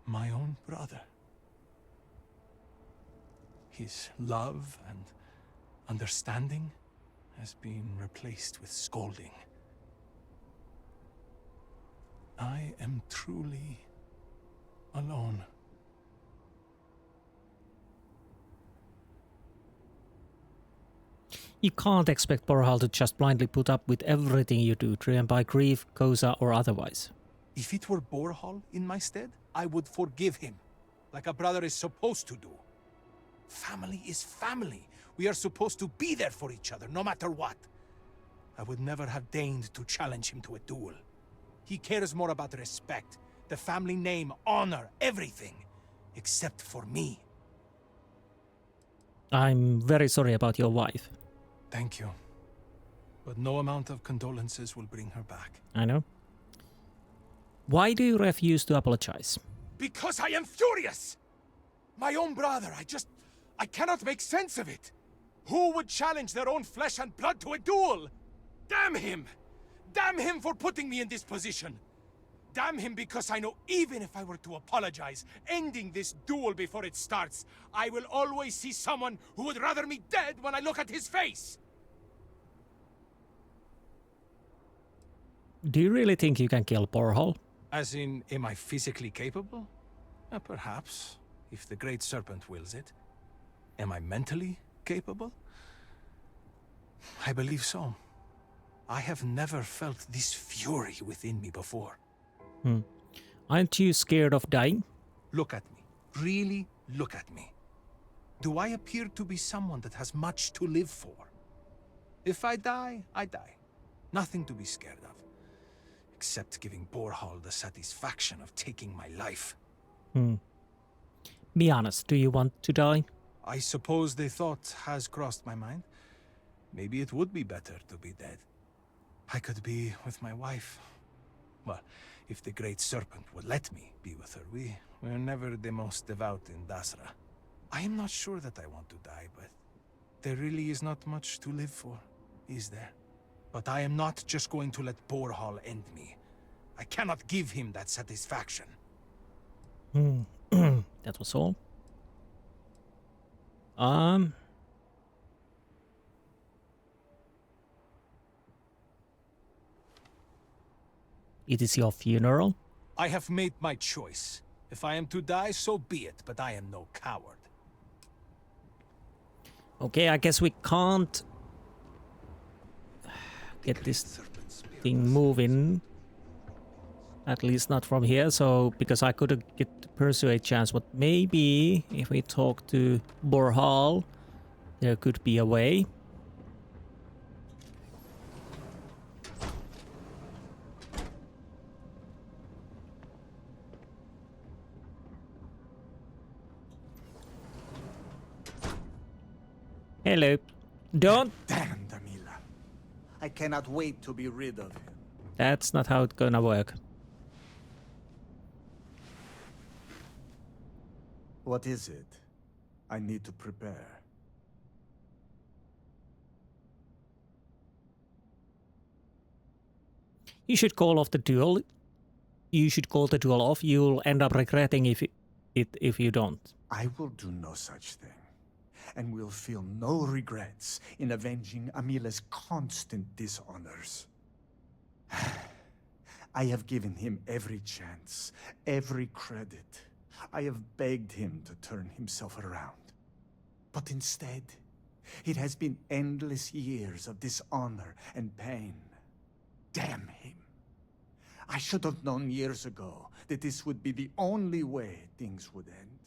My own brother. His love and understanding has been replaced with scolding. I am truly alone. You can't expect Borhal to just blindly put up with everything you do, driven by grief, Koza, or otherwise. If it were Borhal in my stead, I would forgive him, like a brother is supposed to do. Family is family. We are supposed to be there for each other, no matter what. I would never have deigned to challenge him to a duel. He cares more about respect, the family name, honor, everything, except for me. I'm very sorry about your wife. Thank you. But no amount of condolences will bring her back. I know. Why do you refuse to apologize? Because I am furious! My own brother, I cannot make sense of it. Who would challenge their own flesh and blood to a duel? Damn him! Damn him for putting me in this position! Damn him because I know even if I were to apologize, ending this duel before it starts, I will always see someone who would rather me dead when I look at his face! Do you really think you can kill Borhal? As in, am I physically capable? Perhaps, if the Great Serpent wills it. Am I mentally capable? I believe so. I have never felt this fury within me before. Aren't you scared of dying? Look at me. Really look at me. Do I appear to be someone that has much to live for? If I die, I die. Nothing to be scared of. Except giving Borhal the satisfaction of taking my life. Be honest, do you want to die? I suppose the thought has crossed my mind. Maybe it would be better to be dead. I could be with my wife. Well, if the Great Serpent would let me be with her. We're never the most devout in Dasra. I am not sure that I want to die, but there really is not much to live for, is there? But I am not just going to let Borhal end me. I cannot give him that satisfaction. That was all. It is your funeral? I have made my choice. If I am to die, so be it, but I am no coward. Okay, I guess we can't get this thing moving. At least not from here, so because I couldn't get the persuade chance, but maybe if we talk to Borhal, there could be a way. Hello. Don't. Damned Amila. I cannot wait to be rid of him. That's not how it's gonna work. What is it? I need to prepare. You should call off the duel. You should call the duel off. You'll end up regretting if you don't. I will do no such thing, and will feel no regrets in avenging Amila's constant dishonors. I have given him every chance, every credit. I have begged him to turn himself around. But instead, it has been endless years of dishonor and pain. Damn him. I should have known years ago that this would be the only way things would end.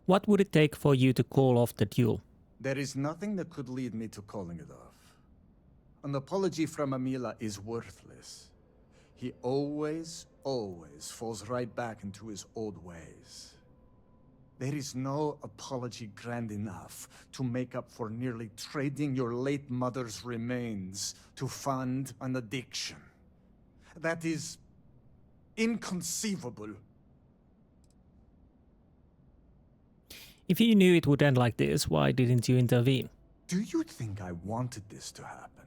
What would it take for you to call off the duel? There is nothing that could lead me to calling it off. An apology from Amila is worthless. He always falls right back into his old ways. There is no apology grand enough to make up for nearly trading your late mother's remains to fund an addiction. That is inconceivable. If you knew it would end like this, why didn't you intervene? Do you think I wanted this to happen?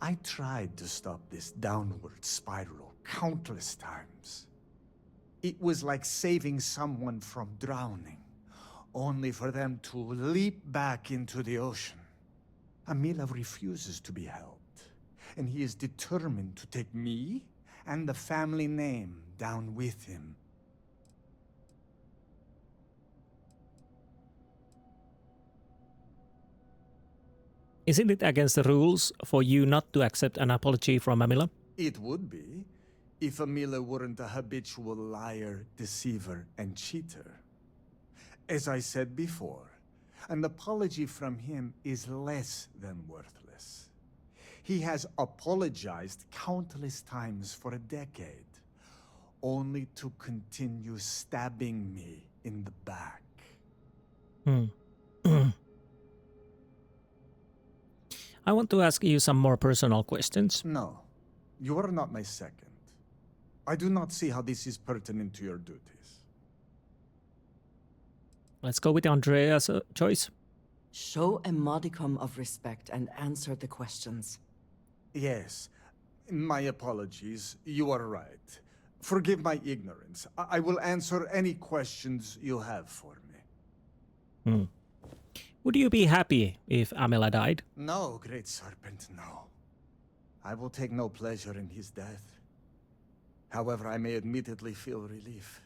I tried to stop this downward spiral countless times. It was like saving someone from drowning, only for them to leap back into the ocean. Amila refuses to be helped, and he is determined to take me and the family name down with him. Isn't it against the rules for you not to accept an apology from Amila? It would be, if Amila weren't a habitual liar, deceiver, and cheater. As I said before, an apology from him is less than worthless. He has apologized countless times for a decade, only to continue stabbing me in the back. I want to ask you some more personal questions. No, you are not my second. I do not see how this is pertinent to your duties. Let's go with Andrea's choice. Show a modicum of respect and answer the questions. Yes, my apologies. You are right. Forgive my ignorance. I will answer any questions you have for me. Would you be happy if Amila died? No, Great Serpent, no. I will take no pleasure in his death. However, I may admittedly feel relief.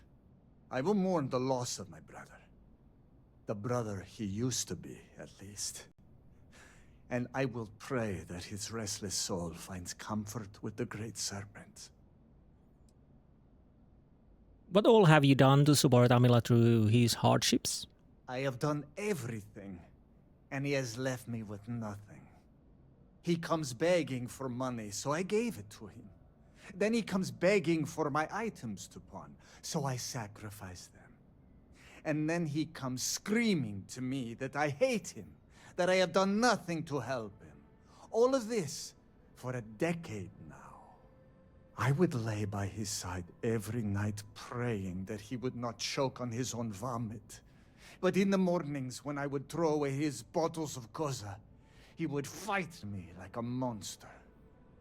I will mourn the loss of my brother. The brother he used to be, at least. And I will pray that his restless soul finds comfort with the Great Serpent. What all have you done to support Amila through his hardships? I have done everything, and he has left me with nothing. He comes begging for money, so I gave it to him. Then he comes begging for my items to pawn, so I sacrifice them. And then he comes screaming to me that I hate him, that I have done nothing to help him. All of this for a decade now. I would lay by his side every night praying that he would not choke on his own vomit. But in the mornings when I would throw away his bottles of koza, he would fight me like a monster.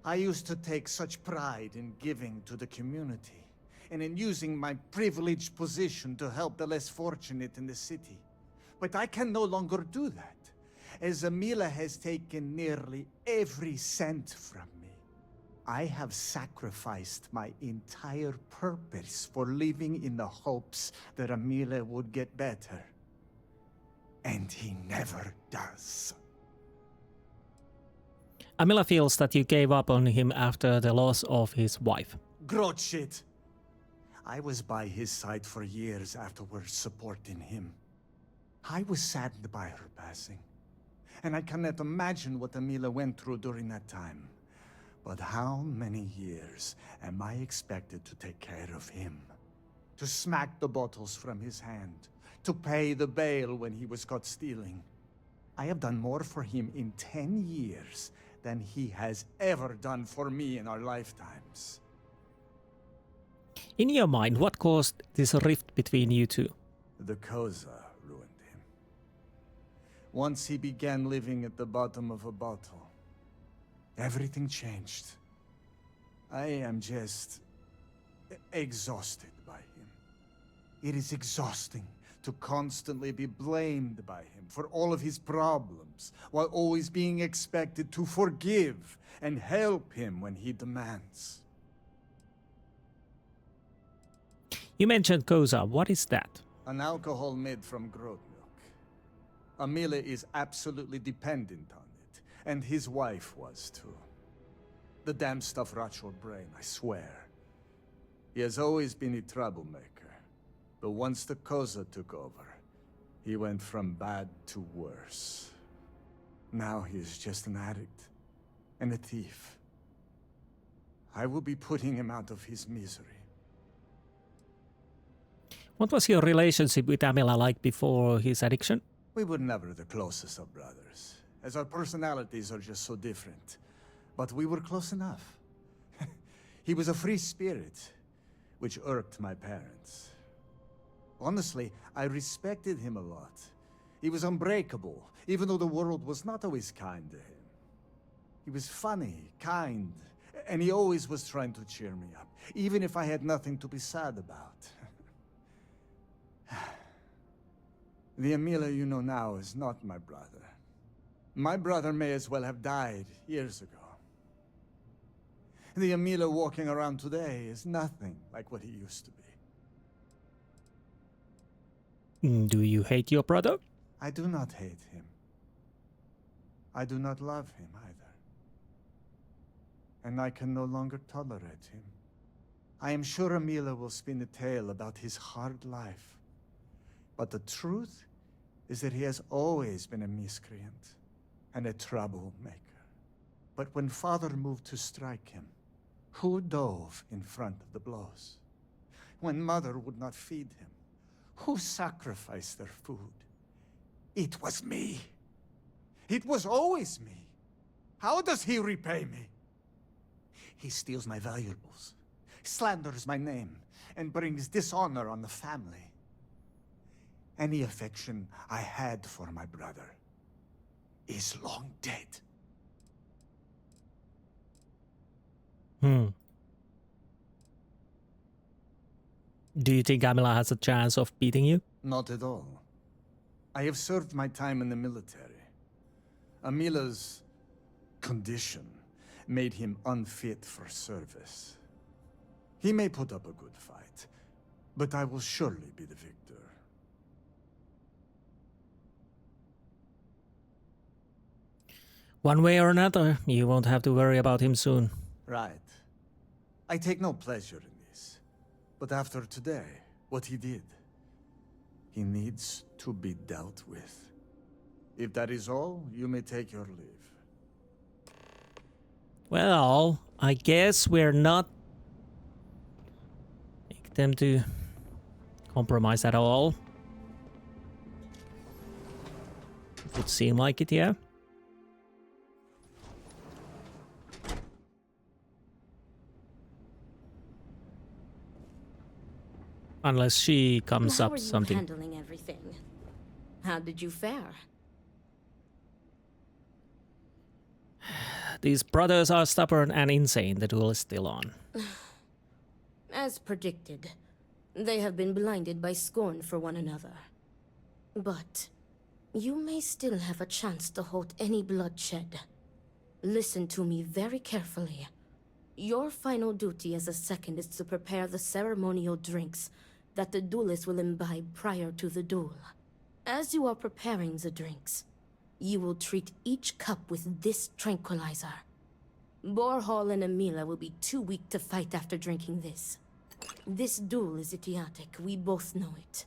I used to take such pride in giving to the community, and in using my privileged position to help the less fortunate in the city. But I can no longer do that, as Amila has taken nearly every cent from me. I have sacrificed my entire purpose for living in the hopes that Amila would get better. And he never does. Amila feels that you gave up on him after the loss of his wife. Grot shit. I was by his side for years afterwards, supporting him. I was saddened by her passing. And I cannot imagine what Amila went through during that time. But how many years am I expected to take care of him? To smack the bottles from his hand? To pay the bail when he was caught stealing? I have done more for him in 10 years than he has ever done for me in our lifetimes. In your mind, what caused this rift between you two? The Koza ruined him. Once he began living at the bottom of a bottle, everything changed. I am just exhausted by him. It is exhausting to constantly be blamed by him for all of his problems, while always being expected to forgive and help him when he demands. You mentioned Koza. What is that? An alcohol made from goat milk. Amila is absolutely dependent on it, and his wife was too. The damn stuff rots your brain, I swear. He has always been a troublemaker. But once the Koza took over, he went from bad to worse. Now he is just an addict and a thief. I will be putting him out of his misery. What was your relationship with Amila like before his addiction? We were never the closest of brothers, as our personalities are just so different. But we were close enough. He was a free spirit, which irked my parents. Honestly, I respected him a lot. He was unbreakable, even though the world was not always kind to him. He was funny, kind, and he always was trying to cheer me up, even if I had nothing to be sad about. The Amila you know now is not my brother. My brother may as well have died years ago. The Amila walking around today is nothing like what he used to be. Do you hate your brother? I do not hate him. I do not love him either. And I can no longer tolerate him. I am sure Amila will spin a tale about his hard life. But the truth is that he has always been a miscreant and a troublemaker. But when Father moved to strike him, who dove in front of the blows? When Mother would not feed him, who sacrificed their food? It was me. It was always me. How does he repay me? He steals my valuables, slanders my name, and brings dishonor on the family. Any affection I had for my brother is long dead. Do you think Amila has a chance of beating you? Not at all. I have served my time in the military. Amila's condition made him unfit for service. He may put up a good fight, but I will surely be the victor. One way or another, you won't have to worry about him soon. Right. I take no pleasure in this. But after today, what he did, he needs to be dealt with. If that is all, you may take your leave. Well, I guess we're not make them to compromise at all. It would seem like it, yeah. Unless she comes up something. How are you handling everything? How did you fare? These brothers are stubborn and insane. The duel is still on. As predicted, they have been blinded by scorn for one another. But you may still have a chance to halt any bloodshed. Listen to me very carefully. Your final duty as a second is to prepare the ceremonial drinks that the duelists will imbibe prior to the duel. As you are preparing the drinks, you will treat each cup with this tranquilizer. Borhall and Amila will be too weak to fight after drinking this. This duel is idiotic, we both know it.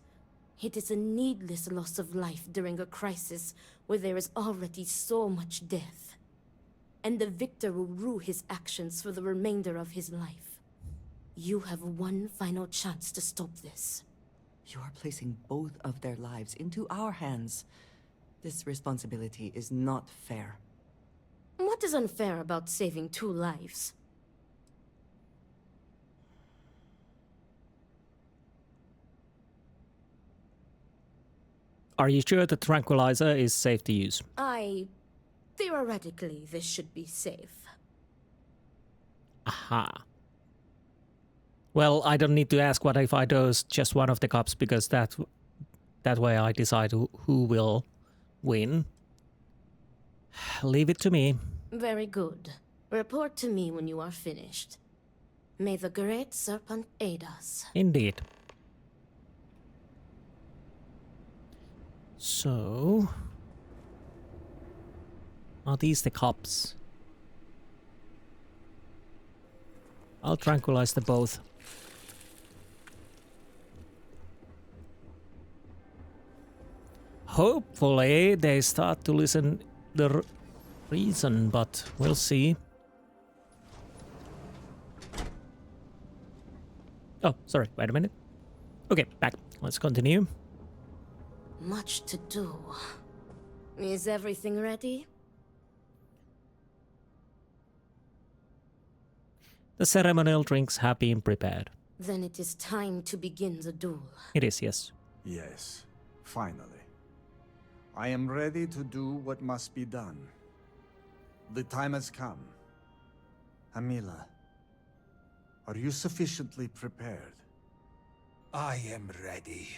It is a needless loss of life during a crisis where there is already so much death. And the victor will rue his actions for the remainder of his life. You have one final chance to stop this. You are placing both of their lives into our hands. This responsibility is not fair. What is unfair about saving 2 lives? Are you sure the tranquilizer is safe to use? Theoretically, this should be safe. Aha. Well, I don't need to ask what if I dose just one of the cups, because that way I decide who will win. Leave it to me. Very good. Report to me when you are finished. May the great serpent aid us. Indeed. So, are these the cups? I'll tranquilize them both. Hopefully they start to listen the reason, but we'll see. Oh, sorry, wait a minute. Okay, back. Let's continue. Much to do. Is everything ready? The ceremonial drinks have been prepared. Then it is time to begin the duel. It is, yes. Yes, finally. I am ready to do what must be done. The time has come. Amila, are you sufficiently prepared? I am ready.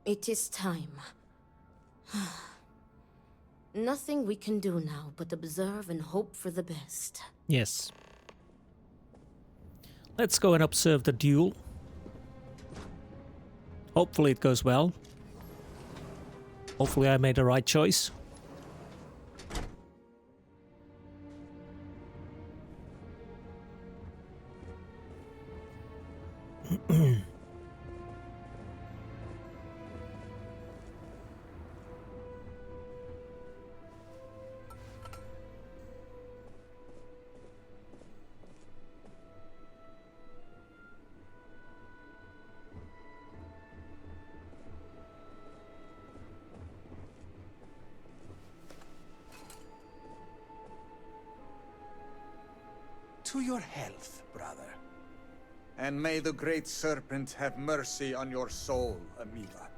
It is time. Nothing we can do now but observe and hope for the best. Yes. Let's go and observe the duel. Hopefully it goes well. Hopefully I made the right choice. To your health, brother. And may the great serpent have mercy on your soul, Amila.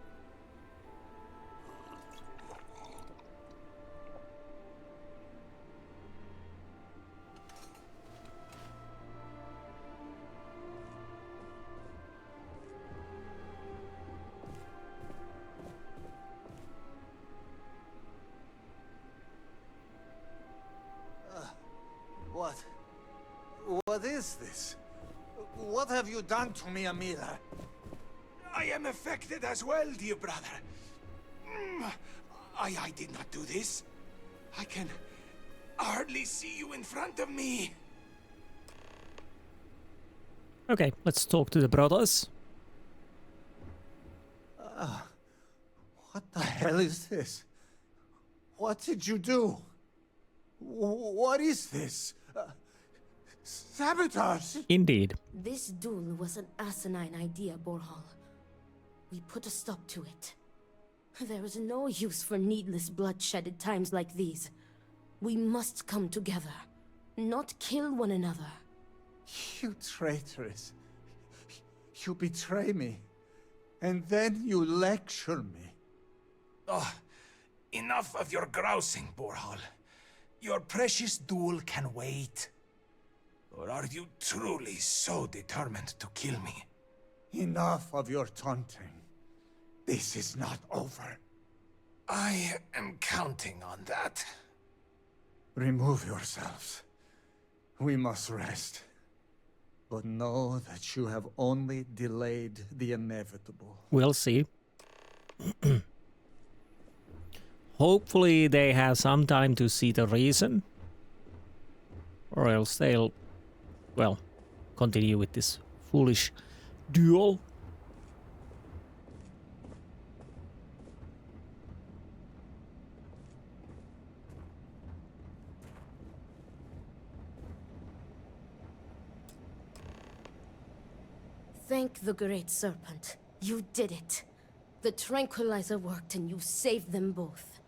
What is this? What have you done to me, Amila? I am affected as well, dear brother. I did not do this. I can hardly see you in front of me. Okay, let's talk to the brothers. What the hell is this? What did you do? What is this? Sabotage! Indeed. This duel was an asinine idea, Borhall. We put a stop to it. There is no use for needless bloodshed at times like these. We must come together, not kill one another. You traitoress. You betray me. And then you lecture me. Oh, enough of your grousing, Borhall. Your precious duel can wait. Or are you truly so determined to kill me? Enough of your taunting. This is not over. I am counting on that. Remove yourselves. We must rest. But know that you have only delayed the inevitable. We'll see. hopefully they have some time to see the reason. Or else they'll, well, continue with this foolish duel. Thank the Great Serpent. You did it. The tranquilizer worked and you saved them both.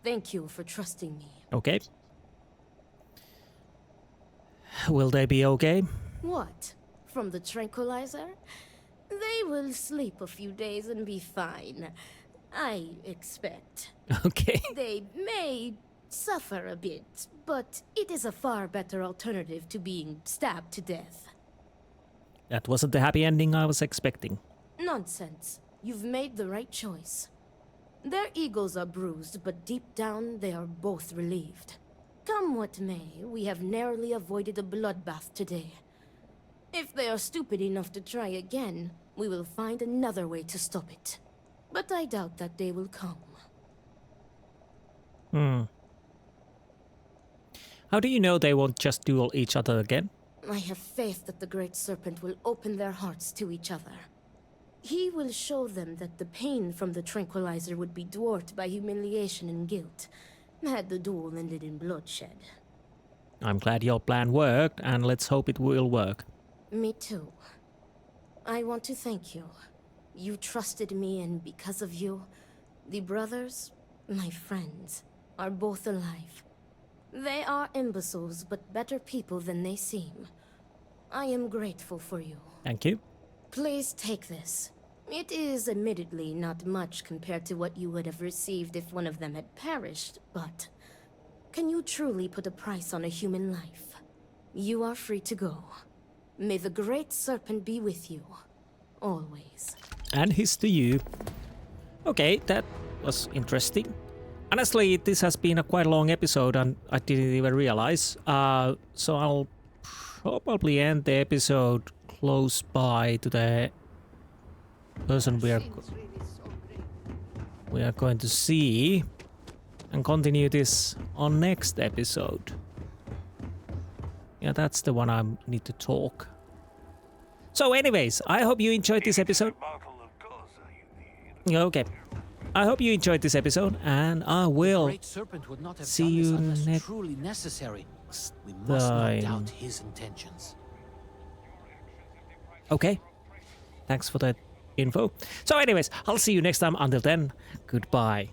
Thank you for trusting me. Okay. Will they be okay? What? From the tranquilizer? They will sleep a few days and be fine. I expect. Okay. They may suffer a bit, but it is a far better alternative to being stabbed to death. That wasn't the happy ending I was expecting. Nonsense. You've made the right choice. Their egos are bruised, but deep down they are both relieved. Come what may, we have narrowly avoided a bloodbath today. If they are stupid enough to try again, we will find another way to stop it. But I doubt that day will come. How do you know they won't just duel each other again? I have faith that the Great Serpent will open their hearts to each other. He will show them that the pain from the tranquilizer would be dwarfed by humiliation and guilt, had the duel ended in bloodshed. I'm glad your plan worked, and let's hope it will work. Me too. I want to thank you. You trusted me, and because of you, the brothers, my friends, are both alive. They are imbeciles, but better people than they seem. I am grateful for you. Thank you. Please take this. It is admittedly not much compared to what you would have received if one of them had perished, but can you truly put a price on a human life? You are free to go. May the Great Serpent be with you. Always. And his to you. Okay, that was interesting. Honestly, this has been a quite long episode and I didn't even realize. So I'll probably end the episode close by to the person we are going to see and continue this on next episode. Yeah, that's the one I need to talk. So anyways, I hope you enjoyed this episode. Okay. I hope you enjoyed this episode, and I will Great Serpent would not have see done this you unless next truly necessary. We must not doubt his intentions. Okay. Thanks for that info. So anyways, I'll see you next time. Until then, goodbye.